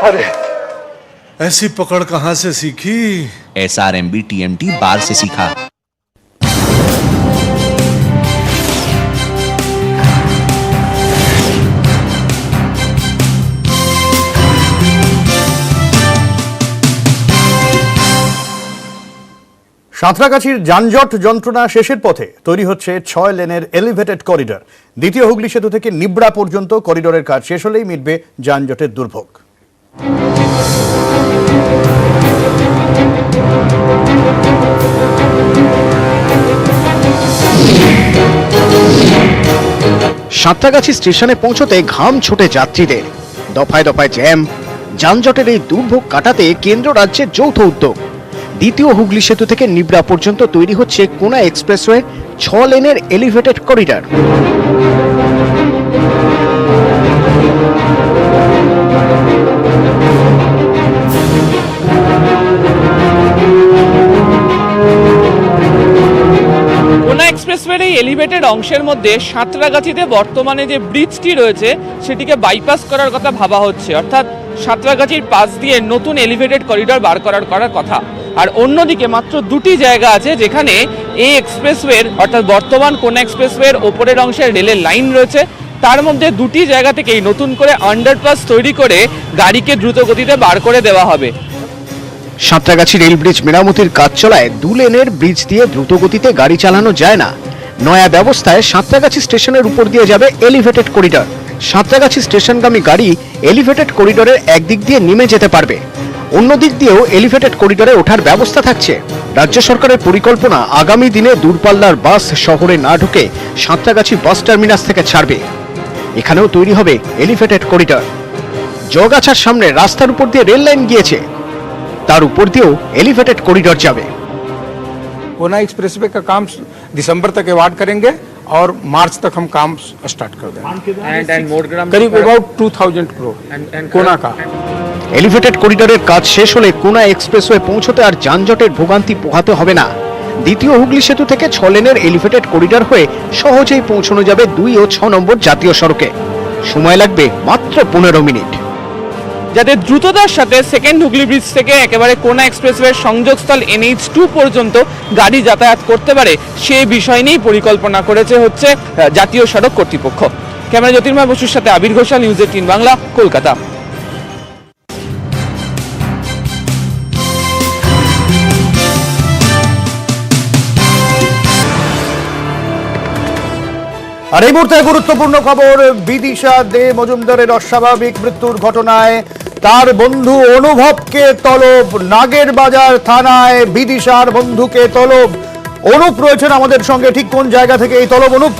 अरे ऐसी पकड़ कहां से सीखी? SRMB TMT बार से सीखा। সাঁতরাগাছির যানজট যন্ত্রণা শেষের পথে তৈরি হচ্ছে 6 লেনের এলিভেটেড করিডর। দ্বিতীয় হুগলি সেতু থেকে নিবড়া পর্যন্ত করিডোরের কাজ শেষ হলেই মিটবে যানজটের দুর্ভোগ। সাঁতরাগাছি স্টেশনে পৌঁছতে ঘাম ছুটে যাত্রীদের, দফায় দফায় জ্যাম। যানজটের এই দুর্ভোগ কাটাতে কেন্দ্র রাজ্যের যৌথ উদ্যোগ। দ্বিতীয় হুগলি সেতু থেকে নিবড়া পর্যন্ত তৈরি হচ্ছে কোনা এক্সপ্রেসওয়ে 6 লেনের এলিভেটেড করিডর। এক্সপ্রেসওয়ের এই এলিভেটেড অংশের মধ্যে সাঁতরাগাছিতে বর্তমানে যে ব্রিজটি রয়েছে সেটিকে বাইপাস করার কথা ভাবা হচ্ছে, অর্থাৎ সাঁতরাগাছির পাশ দিয়ে নতুন এলিভেটেড করিডর বার করার কথা। আর অন্যদিকে মাত্র দুটি জায়গা আছে যেখানে এই এক্সপ্রেসওয়ের অর্থাৎ বর্তমান কোনা এক্সপ্রেসওয়ের ওপরের অংশের রেলের লাইন রয়েছে, তার মধ্যে দুটি জায়গা থেকেই নতুন করে আন্ডারপাস তৈরি করে গাড়িকে দ্রুত গতিতে বার করে দেওয়া হবে। সাঁতরাগাছি রেল ব্রিজ মেরামতির কাজ চলায় 2 লেনের ব্রিজ দিয়ে দ্রুত গতিতে গাড়ি চালানো যায় না। নয়া ব্যবস্থায় সাঁতরাগাছি স্টেশনের উপর দিয়ে যাবে এলিভেটেড করিডর। সাঁতরাগাছি স্টেশনগামী গাড়ি এলিভেটেড করিডরের একদিক দিয়ে নেমে যেতে পারবে, অন্য দিক দিয়েও এলিভেটেড করিডরে ওঠার ব্যবস্থা থাকছে। রাজ্য সরকারের পরিকল্পনা আগামী দিনে দূরপাল্লার বাস শহরে না ঢুকে সাঁতরাগাছি বাস টার্মিনাস থেকে ছাড়বে। এখানেও তৈরি হবে এলিভেটেড করিডর। জগাছার সামনে রাস্তার উপর দিয়ে রেল লাইন গিয়েছে, তার উপর দিয়েও এলিভেটেড করিডর যাবে। कोना एक्सप्रेसवे का काम दिसंबर तक अवार्ड करेंगे और मार्च तक हम काम स्टार्ट कर देंगे। करीब अबाउट 2000 करोड़ कोना का। এলিভেটেড করিডরের কাজ শেষ হলে কোনা এক্সপ্রেসওয়ে পৌঁছতে আর যানজটের ভোগান্তি পোহাতে হবে না। দ্বিতীয় হুগলি সেতু থেকে 6 লেনের এলিভেটেড করিডর হয়ে সহজেই পৌঁছানো যাবে 2 ও 6 নম্বর জাতীয় সড়কে। সময় লাগবে মাত্র 15 মিনিট। যাতে দ্রুততার সাথে সেকেন্ড হুগলি ব্রিজ থেকে একেবারে কোনা এক্সপ্রেসওয়ের সংযোগস্থল NH2 পর্যন্ত গাড়ি যাতায়াত করতে পারে সেই বিষয় নিয়েই পরিকল্পনা করেছে হচ্ছে জাতীয় সড়ক কর্তৃপক্ষ। ক্যামেরা জ্যোতির্ময় বসুর সাথে আবির ঘোষাল, নিউজ 18 বাংলা, কলকাতা। আর এই মুহূর্তে গুরুত্বপূর্ণ খবর, বিদিশা দে মজুমদারের অস্বাভাবিক মৃত্যুর ঘটনায় তার বন্ধু অনুভবকে তলব। নাগের বাজার থানায় বিদিশার বন্ধুকে তলব। অনুপ রয়েছেন আমাদের সঙ্গে, ঠিক কোন জায়গা থেকে এই তলব অনুপ?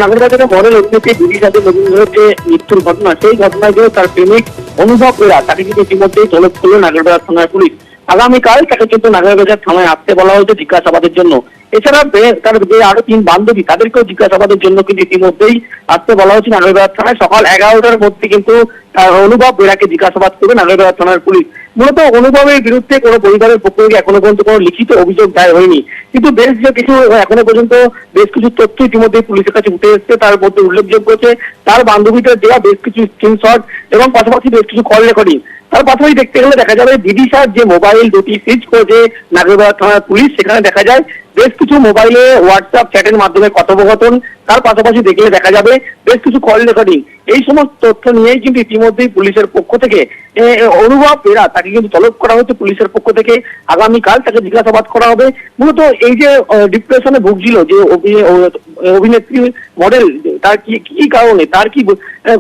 নাগের বাজারে মডেল অভিনেত্রী বিদিশা দে মজুমদারের যে মৃত্যুর ঘটনা, সেই ঘটনায় যে তার প্রেমিক অনুভব এরা তাকে কিন্তু ইতিমধ্যেই তলব করলো নাগের বাজার থানার পুলিশ। আগামীকাল তাকে কিন্তু নাগের বাজার থানায় আসতে বলা হয়েছে জিজ্ঞাসাবাদের জন্য। এছাড়া তার যে আরো 3 বান্ধবী তাদেরকেও জিজ্ঞাসাবাদের জন্য কিন্তু ইতিমধ্যেই আসতে বলা হচ্ছে নাগেরবাজার থানায়। সকাল 11টার মধ্যে কিন্তু অনুভব বেরাকে জিজ্ঞাসাবাদ করবে নাগেরবাজার থানার পুলিশ। মূলত অনুভবের বিরুদ্ধে কোনো পরিবারের পক্ষ থেকে এখনো পর্যন্ত কোনো লিখিত অভিযোগ দায়ের হয়নি, কিন্তু বেশ যে কিছু এখনো পর্যন্ত বেশ কিছু তথ্য ইতিমধ্যে পুলিশের কাছে উঠে এসছে। তার মধ্যে উল্লেখযোগ্য হচ্ছে তার বান্ধবীদের দেওয়া বেশ কিছু স্ক্রিনশট এবং পাশাপাশি বেশ কিছু কল রেকর্ডিং। তার পাশাপাশি দেখতে গেলে দেখা যাবে বিদিশার যে মোবাইল দুটি সিজ করেছে নাগেরবাজার থানার পুলিশ, সেখানে দেখা যায় বেশ কিছু মোবাইলে হোয়াটসঅ্যাপ চ্যাটের মাধ্যমে কথোপকথন, তার পাশাপাশি দেখলে দেখা যাবে বেশ কিছু কল রেকর্ডিং। এই সমস্ত তথ্য নিয়েই কিন্তু ইতিমধ্যেই পুলিশের পক্ষ থেকে অনুভব এরা তাকে কিন্তু তলব করা হচ্ছে পুলিশের পক্ষ থেকে। আগামীকাল তাকে জিজ্ঞাসাবাদ করা হবে। মূলত এই যে ডিপ্রেশনে ভুগছিল যে অভিনেত্রী মডেল, তার কি কারণে, তার কি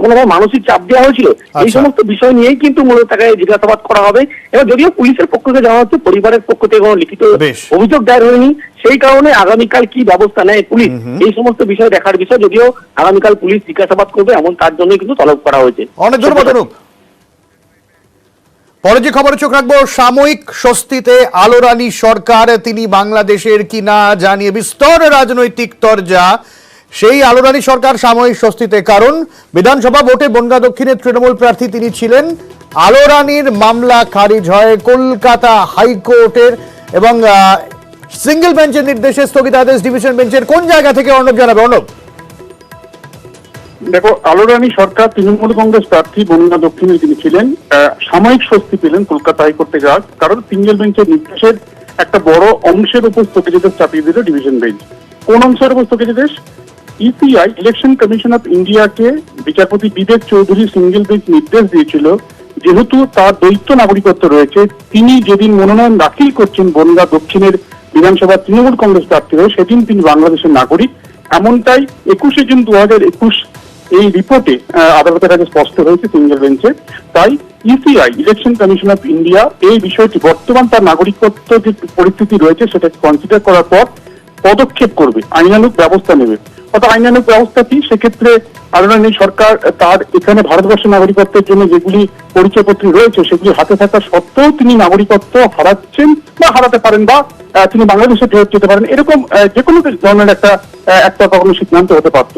কোনোভাবে মানসিক চাপ দেওয়া হয়েছিল, এই সমস্ত বিষয় নিয়েই কিন্তু মূলত তাকে জিজ্ঞাসাবাদ করা হবে। এবার যদিও পুলিশের পক্ষ থেকে জানা হচ্ছে পরিবারের পক্ষ থেকে কোনো লিখিত অভিযোগ দায়ের হয়নি, সেই কারণে আগামীকাল কি ব্যবস্থা নেয় পুলিশ এই সমস্ত বিষয় দেখার বিষয়। যদিও আগামীকাল পুলিশ জিজ্ঞাসাবাদ করবে এমন তার জন্য কিন্তু তলব করা হয়েছে। অনেক ধন্যবাদ অনুপ। পরে যে খবরে চোখ রাখবো, সাময়িক স্বস্তিতে আলোরানী সরকার, তিনি বাংলাদেশের কিনা জানিয়ে বিস্তর রাজনৈতিক তরজা। সেই আলোরানী সরকার সাময়িক স্বস্তিতে, কারণ বিধানসভা ভোটে বনগাঁ দক্ষিণের তৃণমূল প্রার্থী তিনি ছিলেন। আলোরানীর মামলা খারিজ হয় কলকাতা হাইকোর্টের এবং সিঙ্গেল বেঞ্চের নির্দেশে স্থগিতাদেশ ডিভিশন বেঞ্চের। কোন জায়গা থেকে অর্ণব জানাবে? অর্ণব, দেখো, আলোরানী সরকার তৃণমূল কংগ্রেস প্রার্থী বনগাঁ দক্ষিণে তিনি ছিলেন, সাময়িক স্বস্তি পেলেন কলকাতা হাইকোর্টে যাওয়ার, কারণ সিঙ্গেল বেঞ্চের নির্দেশের একটা বড় অংশের উপর স্থগিতাদেশ চাপিয়ে দিল ডিভিশন বেঞ্চ। কোন অংশের উপর স্থগিতাদেশ? ইসিআই ইলেকশন কমিশন অফ ইন্ডিয়াকে বিচারপতি বিবেক চৌধুরী সিঙ্গেল বেঞ্চ নির্দেশ দিয়েছিল, যেহেতু তার দ্বৈত নাগরিকত্ব রয়েছে, তিনি যেদিন মনোনয়ন দাখিল করছেন বনগাঁ দক্ষিণের বিধানসভা তৃণমূল কংগ্রেস প্রার্থী হয়ে, সেদিন তিনি বাংলাদেশের নাগরিক। এমনটাই 21শে জুন 2021 এই রিপোর্টে আদালতের কাছে স্পষ্ট হয়েছে সিঙ্গেল বেঞ্চে। তাই ECI election commission of India এই বিষয়টি বর্তমান তার নাগরিকত্ব যে পরিস্থিতি রয়েছে সেটাকে কনসিডার করার পর পদক্ষেপ করবে, আইনানুগ ব্যবস্থা নেবে। অর্থাৎ আইনানুগ ব্যবস্থা কি? সেক্ষেত্রে আলোরানী সরকার তার এখানে ভারতবর্ষের নাগরিকত্বের জন্য যেগুলি পরিচয়পত্র রয়েছে সেগুলি হাতে থাকা সত্ত্বেও তিনি নাগরিকত্ব হারাচ্ছেন বা হারাতে পারেন, বা তিনি বাংলাদেশে ফেরত যেতে পারেন, এরকম যে কোনো ধরনের একটা কোনো সিদ্ধান্ত হতে পারত।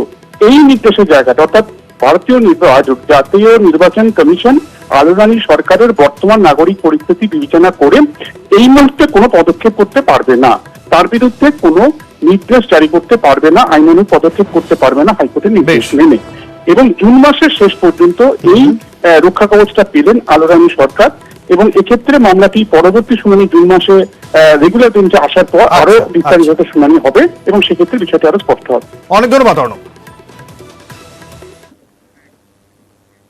এই নির্দেশের জায়গাটা, অর্থাৎ জাতীয় নির্বাচন কমিশন আলোরানী সরকারের বর্তমান নাগরিক পরিস্থিতি বিবেচনা করে এই মুহূর্তে কোনো পদক্ষেপ করতে পারবে না, তার বিরুদ্ধে কোনো নির্দেশ জারি করতে পারবে না, আইনানুগ পদক্ষেপ করতে পারবে না হাইকোর্টের নির্দেশ মেনে। এবং জুন মাসের শেষ পর্যন্ত এই রক্ষা কবচটা পেলেন আলোরানী সরকার, এবং এক্ষেত্রে মামলাটি পরবর্তী শুনানি জুন মাসে রেগুলার বেঞ্চে আসার পর আরো বিস্তারিত শুনানি হবে এবং সেক্ষেত্রে বিষয়টি আরো স্পষ্ট হবে। অনেক ধন্যবাদ অর্ণব।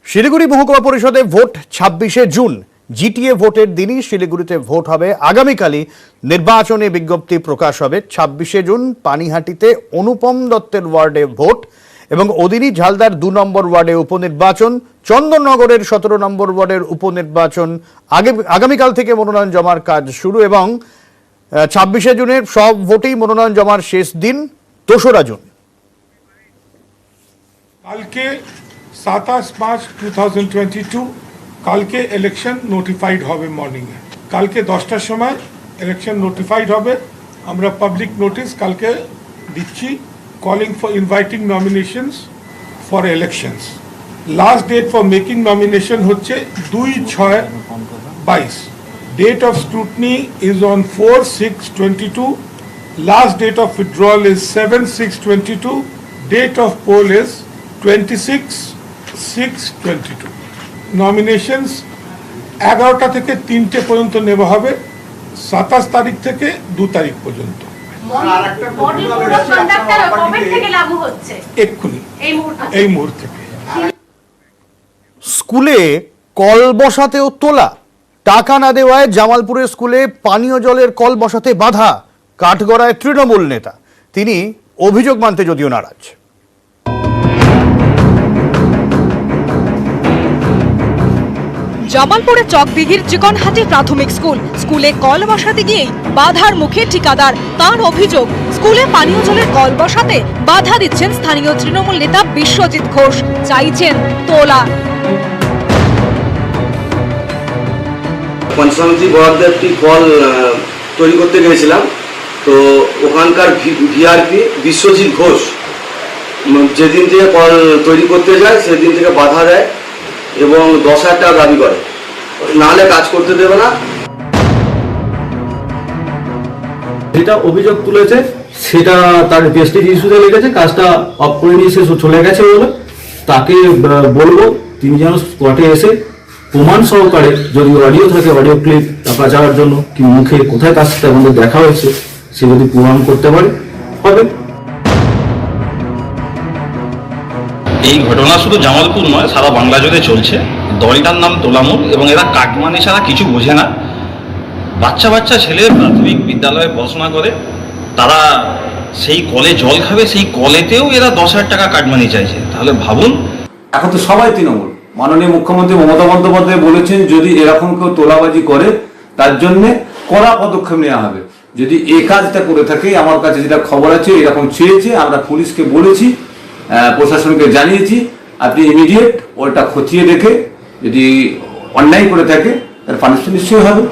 শিলিগুড়ি মহকুমা পরিষদে ভোট 26শে জুন, জিটিএ ভোটের দিনই শিলিগুড়িতে ভোট হবে। আগামীকালই নির্বাচনী বিজ্ঞপ্তি প্রকাশ হবে। 26শে জুন পানিহাটিতে অনুপম দত্তের ওয়ার্ডে ভোট এবং ওদিনই ঝালদার 2 নম্বর ওয়ার্ডে উপনির্বাচন, চন্দননগরের 17 নম্বর ওয়ার্ডের উপনির্বাচন। আগামীকাল থেকে মনোনয়ন জমার কাজ শুরু এবং 26শে জুনের সব ভোটেই মনোনয়ন জমার শেষ দিন 2রা জুন। কালকে 27/5/2022 কালকে ইলেকশন নোটিফাইড হবে মর্নিংয়ে। কালকে 10টার সময় ইলেকশন নোটিফাইড হবে। আমরা পাবলিক নোটিশ কালকে দিচ্ছি, calling for inviting nominations for elections. Last date for making nomination হচ্ছে 2/6/22। Date of scrutiny is on 4/6/22। Last date of withdrawal is 7/6/22। Date of poll is 26/6/22। Nominations 11টা থেকে 3টে পর্যন্ত নেওয়া হবে, 27 তারিখ থেকে 2 তারিখ পর্যন্ত। এক্ষুনি এই মুহূর্তে স্কুলে কল বসাতেও তোলা, টাকা না দেওয়ায় জামালপুরের স্কুলে পানীয় জলের কল বসাতে বাধা। কাঠগড়ায় তৃণমূল নেতা, তিনি অভিযোগ মানতে যদিও নারাজ। জামালপুরে চকদিঘির চিকনহাটি প্রাথমিক স্কুলে কল বসাতে গিয়েই বাধার মুখে ঠিকাদার। তার অভিযোগ, স্কুলে পানীয় জলের কল বসাতে বাধা দিচ্ছেন স্থানীয় তৃণমূল নেতা বিশ্বজিৎ ঘোষ। চাইছেন তোলা। পঞ্চমী বরাদ্দে একটি কল তৈরি করতে গিয়েছিলাম, তো ওখানকার ভিআরপি বিশ্বজিৎ ঘোষ যেদিন থেকে কল তৈরি করতে যায় সেদিন থেকে বাধা দেয় এবং 10,000 টাকা দাবি করে, নাহলে কাজ করতে দেবে না। যেটা অভিযোগ তুলেছে সেটা তার প্রেস্টিজ ইস্যুতে লেগেছে, কাজটা অফ করে নিয়ে সে চলে গেছে বলে তাকে বলবো তিনি যেন স্পটে এসে প্রমাণ সহকারে, যদি অডিও থাকে অডিও ক্লিপ টাকা চাওয়ার জন্য কি মুখে কোথায় কাজ সাথে আমাদের দেখা হয়েছে সে যদি প্রমাণ করতে পারে হবে। এই ঘটনা শুধু জামালপুর নয়, সারা বাংলা জুড়ে চলছে। দলটার নাম তোলামুল এবং এরা কাটমানি ছাড়া কিছু বোঝে না। বাচ্চা ছেলে প্রাথমিক বিদ্যালয়ে পড়াশোনা করে, তারা সেই কলে জল খাবে, সেই কলেতেও এরা 10,000 টাকা কাটমানি চাইছে। তাহলে ভাবুন। এখন তো সবাই তৃণমূল। মাননীয় মুখ্যমন্ত্রী মমতা বন্দ্যোপাধ্যায় বলেছেন যদি এরকম কেউ তোলাবাজি করে তার জন্য কড়া পদক্ষেপ নেওয়া হবে। যদি এই কাজটা করে থাকে, আমার কাছে যেটা খবর আছে এরকম চেয়েছে, আমরা পুলিশকে বলেছি, প্রশাসনকে জানিয়েছি, আপনি ইমিডিয়েট ওটা খতিয়ে দেখে যদি অন্যায় করে থাকে তার পানিশমেন্ট নিশ্চয়ই হবে।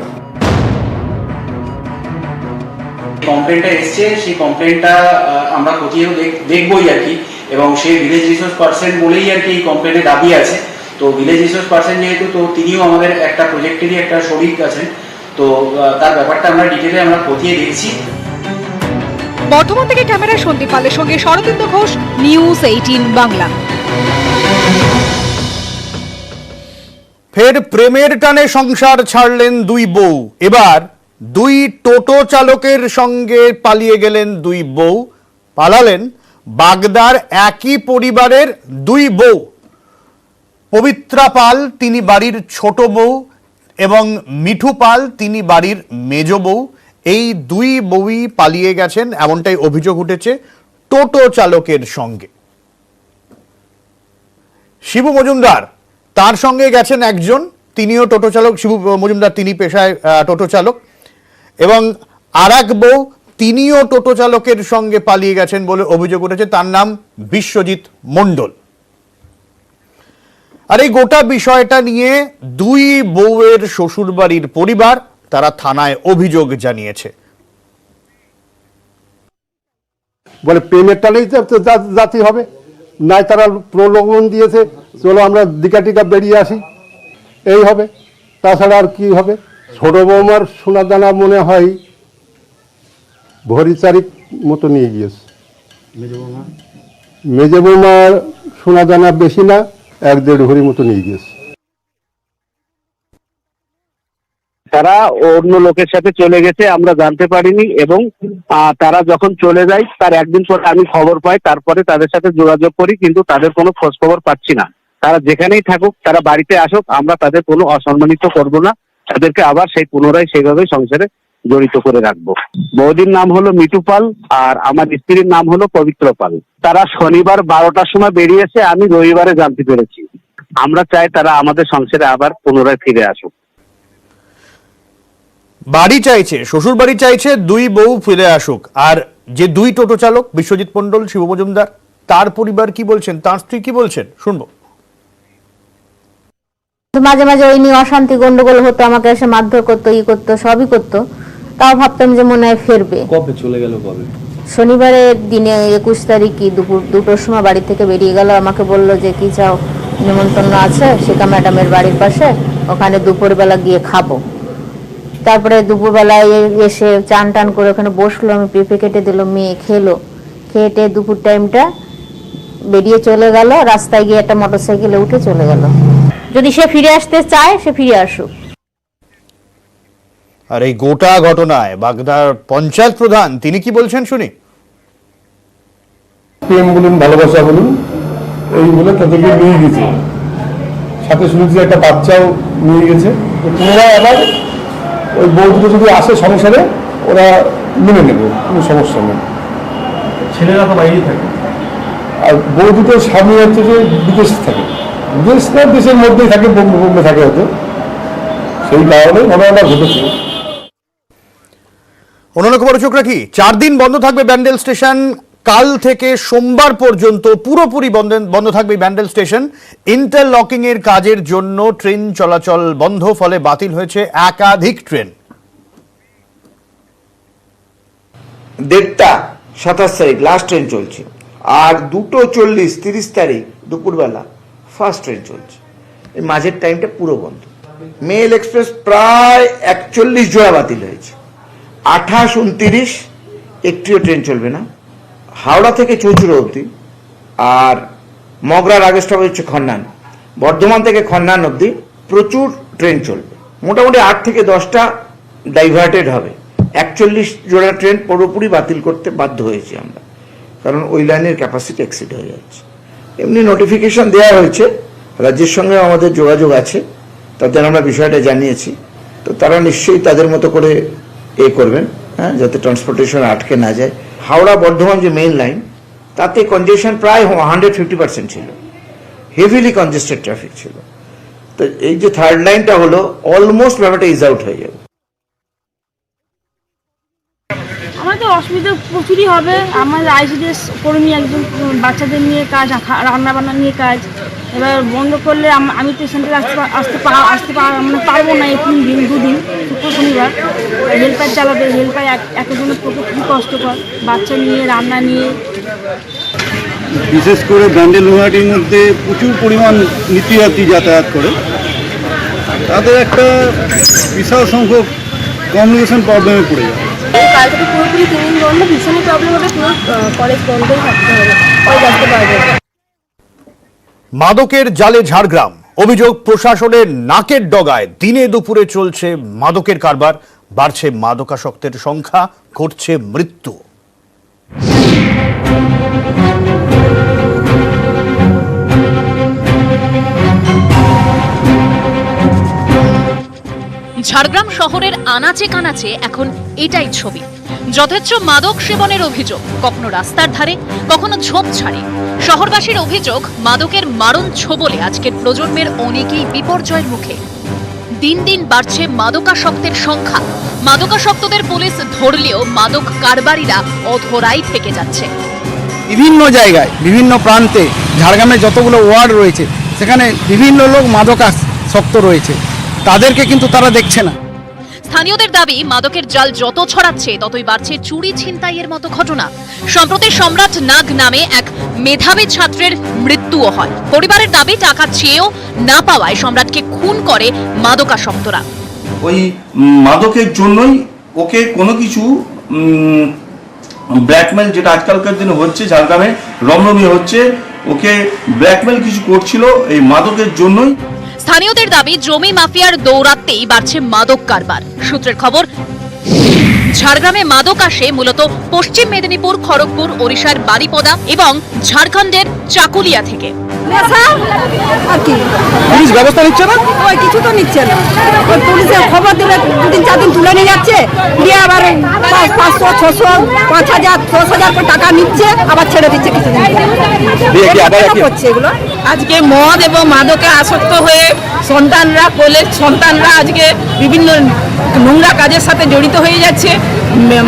কমপ্লেনটা এসছে, সেই কমপ্লেনটা আমরা খতিয়ে দেখবই আর কি, এবং সেই ভিলেজ রিসোর্স পার্সন বলেই আর কি এই কমপ্লেনের দাবি আছে। তো ভিলেজ রিসোর্স পার্সন যেহেতু, তো তিনিও আমাদের একটা প্রজেক্টেরই একটা শরিক আছেন, তো তার ব্যাপারটা আমরা ডিটেলে আমরা খতিয়ে দেখছি। বর্ধমান থেকে ক্যামেরায় সন্দীপ পালের সঙ্গে শরদিন্দু ঘোষ, নিউজ 18 বাংলা। ফের প্রেমের টানে সংসার ছাড়লেন 2 বউ। এবার 2 টোটো চালকের সঙ্গে পালিয়ে গেলেন 2 বউ। পালালেন বাগদার একই পরিবারের 2 বউ। পবিত্রা পাল, তিনি বাড়ির ছোট বউ, এবং মিঠু পাল, তিনি বাড়ির মেজ বউ। এই 2 বউই পালিয়ে গেছেন, এমনটাই অভিযোগ উঠেছে টোটো চালকের সঙ্গে। শিবু মজুমদার, তার সঙ্গে গেছেন একজন, তিনিও টোটো চালক। শিবু মজুমদার তিনি পেশায় টোটো চালক, এবং আর এক বউ তিনিও টোটো চালকের সঙ্গে পালিয়ে গেছেন বলে অভিযোগ উঠেছে। তার নাম বিশ্বজিৎ মণ্ডল। আর এই গোটা বিষয়টা নিয়ে 2 বউয়ের শ্বশুরবাড়ির পরিবার, তারা থানায় অভিযোগ জানিয়েছে। বলে প্রেমের টানেই জাতি হবে, নাই তারা প্রলোভন দিয়েছে চলো আমরা দিকা টিকা বেরিয়ে আসি, এই হবে, তাছাড়া আর কি হবে। ছোট বৌমার সোনাদানা মনে হয় ভরি চারিক মতো নিয়ে গিয়েছে। মেজে বৌমার সোনা দানা বেশি না, 1-1.5 ভরি মতো নিয়ে গিয়েছে। তারা অন্য লোকের সাথে চলে গেছে, আমরা জানতে পারিনি, এবং তারা যখন চলে যায় তার একদিন পরে আমি খবর পাই, তারপরে তাদের সাথে যোগাযোগ করি, কিন্তু তাদের কোনো খোঁজ খবর পাচ্ছি না। তারা যেখানেই থাকুক, তারা বাড়িতে আসুক, আমরা তাদের কোনো অসম্মানিত করব না, তাদেরকে আবার সেই পুনরায় সেইভাবে সংসারে জড়িত করে রাখবো। বৌদির নাম হলো মিটু পাল আর আমার স্ত্রীর নাম হলো পবিত্র পাল। তারা শনিবার 12টার সময় বেরিয়েছে, আমি রবিবারে জানতে পেরেছি। আমরা চাই তারা আমাদের সংসারে আবার পুনরায় ফিরে আসুক। বাড়ি চাইছে, শ্বশুর বাড়ি চাইছে, 2 বউ ফিরে আসুক। আর যে 2 টোটো চালক বিশ্বজিৎ মণ্ডল, শিব মজুমদার, তার পরিবার কি বলছেন, তার স্ত্রী কি বলছেন, শুনবো। মাঝে মাঝে ওই নিয়ে অশান্তি গন্ডগোল হতো, আমাকে এসে মারধর করতো, করতো, সবই করতো। তাও ভাবতাম যে মনে হয় ফিরবে। কবে চলে গেল? কবে? শনিবারের দিনে 21 তারিখই দুপুর 2টোর সময় বাড়ি থেকে বেরিয়ে গেল। আমাকে বললো যে কি চাও, নিমন্ত্রণ আছে শিখা ম্যাডামের বাড়ির পাশে, ওখানে দুপুরবেলা গিয়ে খাবো। তারপরে দুপুরবেলায় এসে চান টান করে ওখানে বসলো, আমি পেঁপে কেটে দিল, মেয়ে খেলো, খেয়ে দুপুর টাইমটা বেরিয়ে চলে গেল। রাস্তায় গিয়ে একটা মোটরসাইকেলে উঠে চলে গেল। যদি সে ফিরে আসতে চায় সে ফিরে আসুক। আর এই গোটা ঘটনায় বাগদার পঞ্চায়েত প্রধান তিনি কি বলছেন শুনি। প্রেম বলুন, ভালোবাসা বলুন, এই বলে তাদেরকে নিয়ে গেছে। সাথে শুনেছি একটা বাচ্চাও নিয়ে গেছে। পুনরায় আবার ওই বউ দুটো যদি আসে সংসারে, ওরা মেনে নেবে, কোনো সমস্যা নেই। ছেলেরা তো বাইরেই থাকে, আর বউ দুটো স্বামী হচ্ছে যে বিদেশ থাকে, বিদেশ না দেশের মধ্যেই থাকে, বোম্বে থাকে হয়তো, সেই কারণে ঘটনাটা ঘটেছে। অন্যান্য খবর চোখ রাখি। 4 দিন বন্ধ থাকবে ব্যান্ডেল স্টেশন। কাল থেকে সোমবার পর্যন্ত পুরোপুরি বন্ধ থাকবে ব্যান্ডেল স্টেশন। ইন্টারলকিং এর কাজের জন্য ট্রেন চলাচল বন্ধ, ফলে বাতিল হয়েছে একাধিক ট্রেন। 1:30 27 তারিখ লাস্ট ট্রেন চলছে, আর 2:40 30 তারিখ দুপুরবেলা ফার্স্ট ট্রেন চলছে। এই মাঝের টাইমটা পুরো বন্ধ। মেল এক্সপ্রেস প্রায় 41 জোড়া বাতিল হয়েছে। 28 29 একটিও ট্রেন চলবে না। হাওড়া থেকে চৌচুড়া অবধি, আর মগরার আগে স্টপ হচ্ছে খন্নান। বর্ধমান থেকে খন্নান অবধি প্রচুর ট্রেন চলবে। মোটামুটি 8 থেকে 10টা ডাইভার্টেড হবে। 41 জোড়া ট্রেন পুরোপুরি বাতিল করতে বাধ্য হয়েছি আমরা, কারণ ওই লাইনের ক্যাপাসিটি এক্সিড হয়ে যাচ্ছে। এমনি নোটিফিকেশন দেওয়া হয়েছে, রাজ্যের সঙ্গে আমাদের যোগাযোগ আছে, তাদের আমরা বিষয়টা জানিয়েছি। তো তারা নিশ্চয়ই তাদের মতো করে করবেন, হ্যাঁ, যাতে ট্রান্সপোর্টেশন আটকে না যায়। হাওড়া বর্ধমান যে মেইন লাইন, তাতে কনজেশন প্রায় 150% ছিল, হেভিলি কনজেস্টেড ট্রাফিক ছিল। তো এই যে থার্ড লাইনটা হলো, অলমোস্ট ব্যাপারটা ইজ আউট হয়ে যাবে। আমাদের অসুবিধা প্রচুরই হবে। আমার আইসিডিএস কর্মী একজন, বাচ্চাদের নিয়ে কাজ, রান্না বান্না নিয়ে কাজ। এবার বন্ধ করলে আমি তো সেন্টারে আসতে মানে পারবো না। এই 3 দিন 2 দিন শুক্র শনিবার হেল্পার চালাবে। হেল্পার একজনের পক্ষে খুবই কষ্টকর, বাচ্চা নিয়ে রান্না নিয়ে। বিশেষ করে ব্যান্ডেল গুয়াহাটির মধ্যে প্রচুর পরিমাণ নিত্যযাত্রী যাতায়াত করে, তাদের একটা বিশাল সংখ্যক কমিউনিকেশন প্রবলেমে পড়ে যায়। কাল থেকে পুরোপুরি 3 দিন বন্ধ, ভীষণই প্রবলেম হবে। পুরো কলেজ বন্ধই থাকতে হবে, কলেজ আসতে পারবে। মাদকের জালে ঝাড়গ্রাম। অভিযোগ প্রশাসনের নাকের ডগায় দিনে দুপুরে চলছে মাদকের কারবার, বাড়ছে মাদকাসক্তের সংখ্যা, ঘটছে মৃত্যু। ঝাড়গ্রাম শহরের আনাচে কানাচে এখন এটাই ছবি। যথেচ্ছ মাদক সেবনের অভিযোগ, কখনো রাস্তার ধারে, কখনো ঝোপঝাড়ে। শহরবাসীর অভিযোগ, মাদকের মারণ ছোবলে আজকের প্রজন্মের অনেকেই বিপর্যয়ের মুখে। দিন দিন বাড়ছে মাদকাসক্তের সংখ্যা। মাদকাসক্তদের পুলিশ ধরলেও মাদক কারবারিরা অধরাই থেকে যাচ্ছে। বিভিন্ন জায়গায়, বিভিন্ন প্রান্তে ঝাড়গ্রামে যতগুলো ওয়ার্ড রয়েছে, সেখানে বিভিন্ন লোক মাদকাসক্ত রয়েছে, তাদেরকে কিন্তু তারা দেখছে না। স্থানীয়দের দাবি, মাদকের জাল যত ছড়াচ্ছে ততই বাড়ছে চুরি ছিনতাইয়ের মতো ঘটনা। সম্প্রতি সম্রাট নাগ নামে এক মেধাবী ছাত্রের মৃত্যুও হয়। পরিবারের দাবি, টাকা চেয়েও না পাওয়ায় সম্রাটকে খুন করে মাদকাসক্তরা। ওই মাদকের জন্যই ওকে কোনো কিছু ব্ল্যাকমেল যেটা আজকালকার দিনে হচ্ছে, ঝাড়গ্রামে রমরমিয়ে হচ্ছে, ওকে ব্ল্যাকমেল কিছু করছিল এই মাদকের জন্যই। স্থানীয়দের দাবি জমি মাফিয়ার দৌরাত্মেই বাড়ছে মাদক কারবার। সূত্রের খবর, ঝাড়গ্রামে মাদক আসে মূলত পশ্চিম মেদিনীপুর, খড়গপুর, ওড়িশার বারিপদা এবং ঝাড়খণ্ডের চাকুলিয়া থেকে। পুলিশ ব্যবস্থা নিচ্ছে না, ওই কিছু তো নিচ্ছে না। ওই পুলিশের খবর দিলে 2-4 দিন তুলে নিয়ে যাচ্ছে, দিয়ে আবার 500, 600, 5000, 10,000 করে টাকা নিচ্ছে, আবার ছেড়ে দিচ্ছে কিছুদিন করছে এগুলো। আজকে মদ এবং মাদকে আসক্ত হয়ে সন্তানরা, কোলের সন্তানরা আজকে বিভিন্ন নোংরা কাজের সাথে জড়িত হয়ে যাচ্ছে।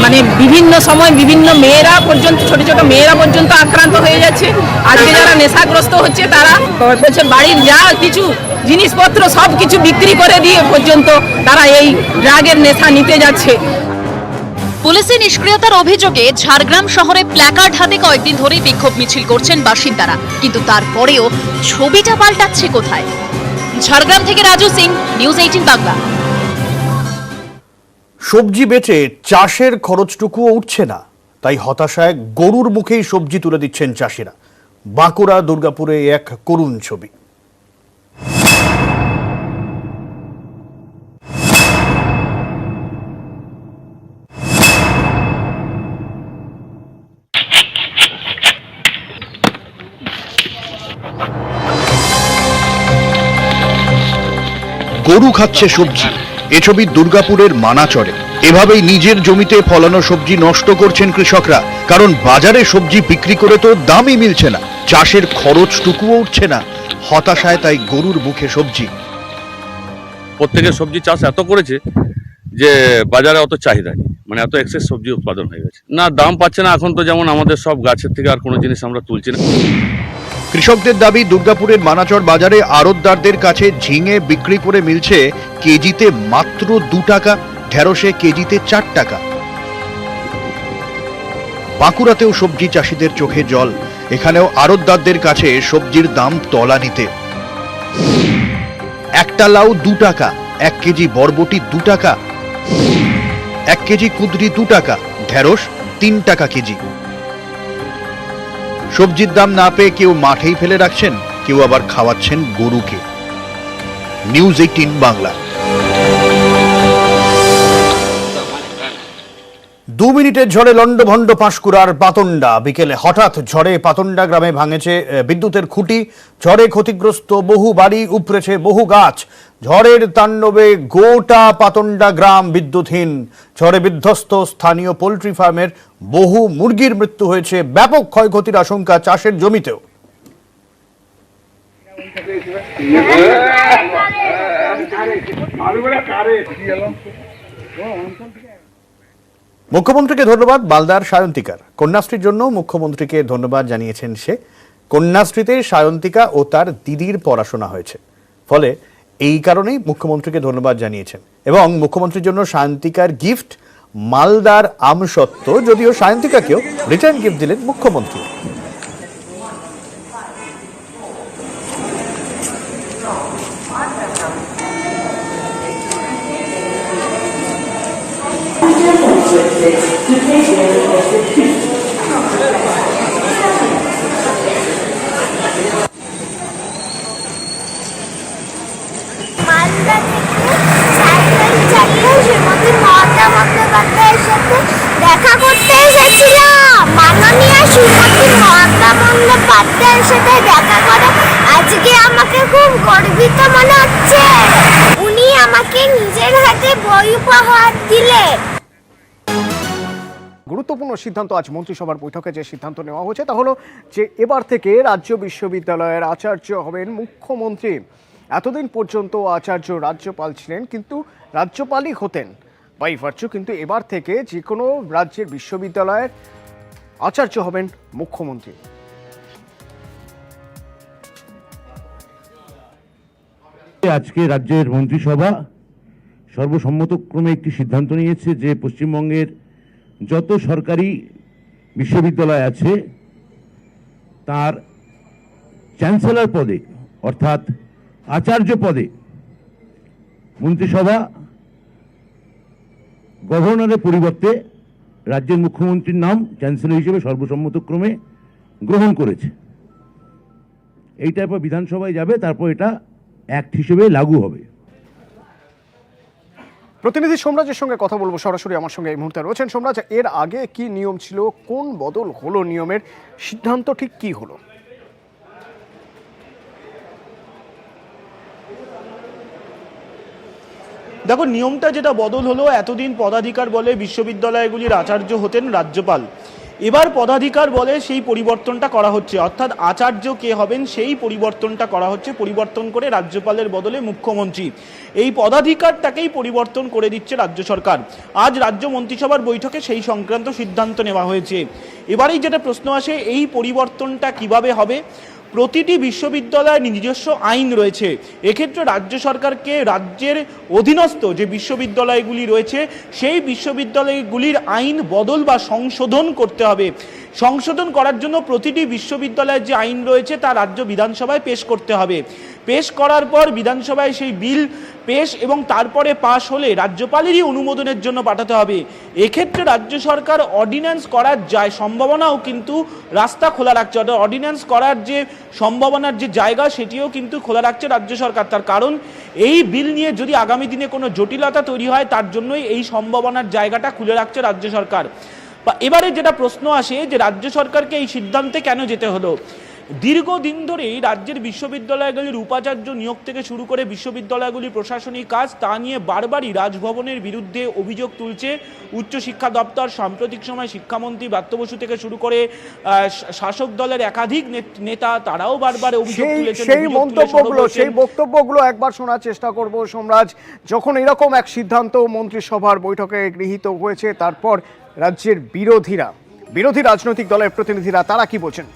মানে বিভিন্ন সময় বিভিন্ন মেয়েরা পর্যন্ত, ছোট ছোট মেয়েরা পর্যন্ত আক্রান্ত হয়ে যাচ্ছে। আজকে যারা নেশাগ্রস্ত হচ্ছে তারা বলছে বাড়ির যা কিছু জিনিসপত্র সব কিছু বিক্রি করে দিয়ে পর্যন্ত তারা এই ড্রাগের নেশা নিতে যাচ্ছে। পুলিশের নিষ্ক্রিয়তার অভিযোগে ঝাড়গ্রাম শহরে প্ল্যাকার্ড হাতে কয়েকদিন ধরেই বিক্ষোভ মিছিল করছেন বাসিন্দারা, কিন্তু তারপরেও ছবিটা পাল্টাচ্ছে কোথায়? ঝাড়গ্রাম থেকে রাজু সিং, নিউজ 18 বাংলা। সবজি বেচে চাষের খরচটুকুও উঠছে না, তাই হতাশায় গরুর মুখেই সবজি তুলে দিচ্ছেন চাষিরা। বাঁকুড়া, দুর্গাপুরে এক করুণ ছবি। গরু খাচ্ছে সবজি, এ ছবি দুর্গাপুরের মানাচরে। এভাবেই নিজের জমিতে ফলানো সবজি নষ্ট করছেন কৃষকরা, কারণ বাজারে সবজি বিক্রি করে তো দামই মিলছে না, চাষের খরচটুকুও উঠছে না। হতাশায় তাই গরুর মুখে সবজি। প্রত্যেকের সবজি চাষ এত করেছে যে বাজারে অত চাহিদা নেই, মানে এত এক্সেস সবজি উৎপাদন হয়ে গেছে, না দাম পাচ্ছে না। এখন তো যেমন আমাদের সব গাছের থেকে আর কোনো জিনিস আমরা তুলছি না। কৃষকদের দাবি, দুর্গাপুরের মানাচর বাজারে আড়তদারদের কাছে ঝিঙে বিক্রি করে মিলছে কেজিতে মাত্র 2 টাকা, ঢেঁড়সে কেজিতে 4 টাকা। বাঁকুড়াতেও সবজি চাষিদের চোখে জল, এখানেও আড়তদারদের কাছে সবজির দাম তলানিতে। একটা লাউ 2 টাকা, 1 কেজি বরবটি 2 টাকা, 1 কেজি কুঁদরি 2 টাকা, ঢেঁড়স 3 টাকা কেজি। সবজির দাম না পেয়ে কেউ মাঠেই ফেলে রাখছেন, কেউ আবার খাওয়াচ্ছেন গরুকে। নিউজ 18 বাংলা। 2 মিনিটের ঝড়ে লন্ডভন্ড পাঁশকুড়ার পাতন্ডা। বিকেলে হঠাৎ ঝড়ে পাতন্ডা গ্রামে ভাঙেছে বিদ্যুতের খুঁটি, ঝড়ে ক্ষতিগ্রস্ত বহু বাড়ি, উপড়েছে বহু গাছ। ঝড়ের তাণ্ডবে গোটা পাতন্ডা গ্রাম বিদ্যুৎহীন। ঝড়ে বিধ্বস্ত স্থানীয় পোল্ট্রি ফার্মের বহু মুরগির মৃত্যু হয়েছে, ব্যাপক ক্ষয়ক্ষতির আশঙ্কা চাষের জমিতেও। মুখ্যমন্ত্রীকে ধন্যবাদ মালদার সায়ন্তিকার। কন্যাশ্রীর জন্য মুখ্যমন্ত্রীকে ধন্যবাদ জানিয়েছেন সে। কন্যাশ্রীতে সায়ন্তিকা ও তার দিদির পড়াশোনা হয়েছে, ফলে এই কারণেই মুখ্যমন্ত্রীকে ধন্যবাদ জানিয়েছেন। এবং মুখ্যমন্ত্রীর জন্য সায়ন্তিকার গিফট মালদার আমসত্ত্ব, যদিও সায়ন্তিকাকেও রিটার্ন গিফট দিলেন মুখ্যমন্ত্রী। মালদা থেকে সাইকেল চালিয়ে শ্রীমতী মমতা বন্দ্যোপাধ্যায়ের সাথে দেখা করতে এসেছিলাম। মাননীয় শ্রীমতী মমতা বন্দ্যোপাধ্যায়ের সাথে দেখা করে আজকে আমাকে খুব গর্বিত মনে হচ্ছে। উনি আমাকে নিজের হাতে বই উপহার দিলেন। গুরুত্বপূর্ণ সিদ্ধান্ত আজ মন্ত্রিসভার বৈঠকে যে সিদ্ধান্ত নেওয়া হয়েছে তা হলো যে এবার থেকে রাজ্য বিশ্ববিদ্যালয়ের আচার্য হবেন মুখ্যমন্ত্রী। এতদিন পর্যন্ত আচার্য রাজ্যপাল ছিলেন, কিন্তু রাজ্যপালই হতেন বাই ভার্চু, কিন্তু এবার থেকে যে কোনো রাজ্যের বিশ্ববিদ্যালয়ের আচার্য হবেন মুখ্যমন্ত্রী। আজকে রাজ্যের মন্ত্রিসভা সর্বসম্মতক্রমে একটি সিদ্ধান্ত নিয়েছে যে পশ্চিমবঙ্গের যত সরকারি বিশ্ববিদ্যালয় আছে তার চ্যান্সেলর পদে অর্থাৎ আচার্য পদে মন্ত্রিসভা গভর্নরের পরিবর্তে রাজ্যের মুখ্যমন্ত্রীর নাম চ্যান্সেলর হিসেবে সর্বসম্মতক্রমে গ্রহণ করেছে। এইটা এরপর বিধানসভায় যাবে, তারপর এটা অ্যাক্ট হিসেবে লাগু হবে। প্রতিনিধি সোমরাজের সঙ্গে কথা বলবো সরাসরি, আমার সঙ্গে এই মুহূর্তে রয়েছেন। সোমরাজ, এর আগে কি নিয়ম ছিল, কোন বদল হলো, নিয়মের সিদ্ধান্ত ঠিক কি হলো? দেখো, নিয়মটা যেটা বদল হলো, এতদিন পদাধিকার বলে বিশ্ববিদ্যালয়গুলির আচার্য হতেন রাজ্যপাল। এবার পদাধিকার বলে সেই পরিবর্তনটা করা হচ্ছে, অর্থাৎ আচার্য কে হবেন সেই পরিবর্তনটা করা হচ্ছে, পরিবর্তন করে রাজ্যপালের বদলে মুখ্যমন্ত্রী। এই পদাধিকারটাকেই পরিবর্তন করে দিচ্ছে রাজ্য সরকার। আজ রাজ্য মন্ত্রিসভার বৈঠকে সেই সংক্রান্ত সিদ্ধান্ত নেওয়া হয়েছে। এবারেই যেটা প্রশ্ন আসে, এই পরিবর্তনটা কিভাবে হবে? প্রতিটি বিশ্ববিদ্যালয়ের নিজস্ব আইন রয়েছে। এক্ষেত্রে রাজ্য সরকারকে রাজ্যের অধীনস্থ যে বিশ্ববিদ্যালয়গুলি রয়েছে সেই বিশ্ববিদ্যালয়গুলির আইন বদল বা সংশোধন করতে হবে। সংশোধন করার জন্য প্রতিটি বিশ্ববিদ্যালয়ের যে আইন রয়েছে তা রাজ্য বিধানসভায় পেশ করতে হবে। পেশ করার পর বিধানসভায় সেই বিল পেশ এবং তারপরে পাশ হলে রাজ্যপালেরই অনুমোদনের জন্য পাঠাতে হবে। এক্ষেত্রে রাজ্য সরকার অর্ডিন্যান্স করার সম্ভাবনাও কিন্তু রাস্তা খোলা রাখছে, অর্থাৎ অর্ডিন্যান্স করার যে সম্ভাবনার যে জায়গা সেটিও কিন্তু খোলা রাখছে রাজ্য সরকার। তার কারণ এই বিল নিয়ে যদি আগামী দিনে কোনো জটিলতা তৈরি হয় তার জন্যই এই সম্ভাবনার জায়গাটা খুলে রাখছে রাজ্য সরকার। এবারে যেটা প্রশ্ন আসে যে রাজ্য সরকারকে এই সিদ্ধান্তে কেন যেতে হলো? দীর্ঘদিন ধরেই রাজ্যের বিশ্ববিদ্যালয়গুলির উপাচার্য নিয়োগ থেকে শুরু করে বিশ্ববিদ্যালয়গুলির প্রশাসনিক কাজ তা নিয়ে বারবারই রাজভবনের বিরুদ্ধে অভিযোগ তুলছে উচ্চশিক্ষা দপ্তর। সাম্প্রতিক সময় শিক্ষামন্ত্রী ব্রাত্য বসু থেকে শুরু করে শাসক দলের একাধিক নেতা তারাও বারবার অভিযোগ তুলেছেন। সেই বক্তব্যগুলো একবার শোনার চেষ্টা করব সোমরাজ। যখন এরকম এক সিদ্ধান্ত মন্ত্রিসভার বৈঠকে গৃহীত হয়েছে, তারপর রাজ্যের বিরোধী রাজনৈতিক দলের প্রতিনিধিরা তারা কি বলছেন?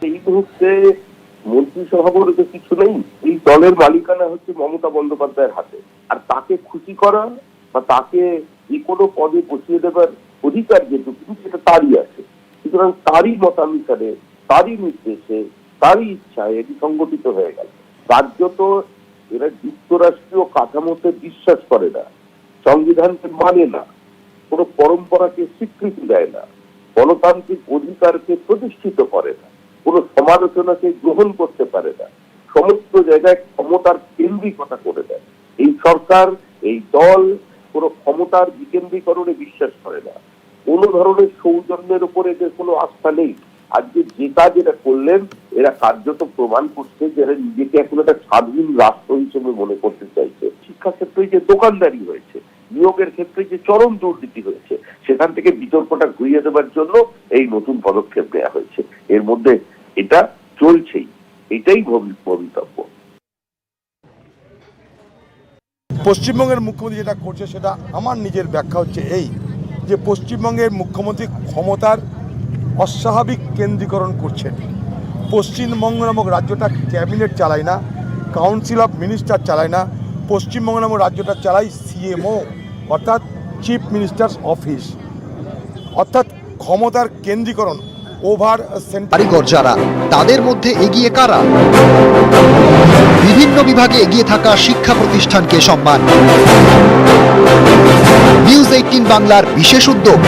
এই মুহূর্তে মন্ত্রিসভা বলতে কিছু নেই, এই দলের মালিকানা হচ্ছে মমতা বন্দ্যোপাধ্যায়ের হাতে। আর তাকে খুশি করা বা তাকে যে কোনো পদে বসিয়ে দেবার অধিকার যেটুকু সেটা তারই আছে। সুতরাং তারই মতানুসারে, তারই নির্দেশে, তারই ইচ্ছায় এটি সংগঠিত হয়ে গেল। রাজ্য তো এরা যুক্তরাষ্ট্রীয় কাঠামোতে বিশ্বাস করে না, সংবিধানকে মানে না, কোনো পরম্পরাকে স্বীকৃতি দেয় না, গণতান্ত্রিক অধিকারকে প্রতিষ্ঠিত করে না, কোনো সমালোচনাকে গ্রহণ করতে পারে না, সমস্ত জায়গায় ক্ষমতার কেন্দ্রিকতা করে দেয়। এই সরকার, এই দল কোনো ক্ষমতার বিকেন্দ্রীকরণে বিশ্বাস করে না, কোনো ধরনের সৌজন্যের উপর এদের কোনো আস্থা নেই। আজকে যে কাজ এরা করলেন, এরা কার্যত প্রমাণ করছে যে এরা নিজেকে এখন একটা স্বাধীন রাষ্ট্র হিসেবে মনে করতে চাইছে। শিক্ষাক্ষেত্রে যে দোকানদারি হয়েছে, নিয়োগের ক্ষেত্রে যে চরম দুর্নীতি হয়েছে, সেখান থেকে বিতর্কটা ঘুরিয়ে দেওয়ার জন্য এই নতুন পদক্ষেপ নেওয়া হয়েছে। এর মধ্যে এটা চলছেই, এটাই ভবিতব্য। পশ্চিমবঙ্গের মুখ্যমন্ত্রী যেটা করছে সেটা আমার নিজের ব্যাখ্যা হচ্ছে এই, যে পশ্চিমবঙ্গের মুখ্যমন্ত্রী ক্ষমতার অস্বাভাবিক কেন্দ্রীকরণ করছেন। পশ্চিমবঙ্গ নামক রাজ্যটা ক্যাবিনেট চালায় না, কাউন্সিল অফ মিনিস্টার চালায় না, পশ্চিমবঙ্গ নামক রাজ্যটা চালায় সিএমও অর্থাৎ চিফ মিনিস্টার্স অফিস। অর্থাৎ ক্ষমতার কেন্দ্রীকরণ ওভার কারিগর যারা, তাদের মধ্যে এগিয়ে কারা? বিভিন্ন বিভাগে এগিয়ে থাকা শিক্ষা প্রতিষ্ঠানকে সম্মান। নিউজ 18 বাংলার বিশেষ উদ্যোগ।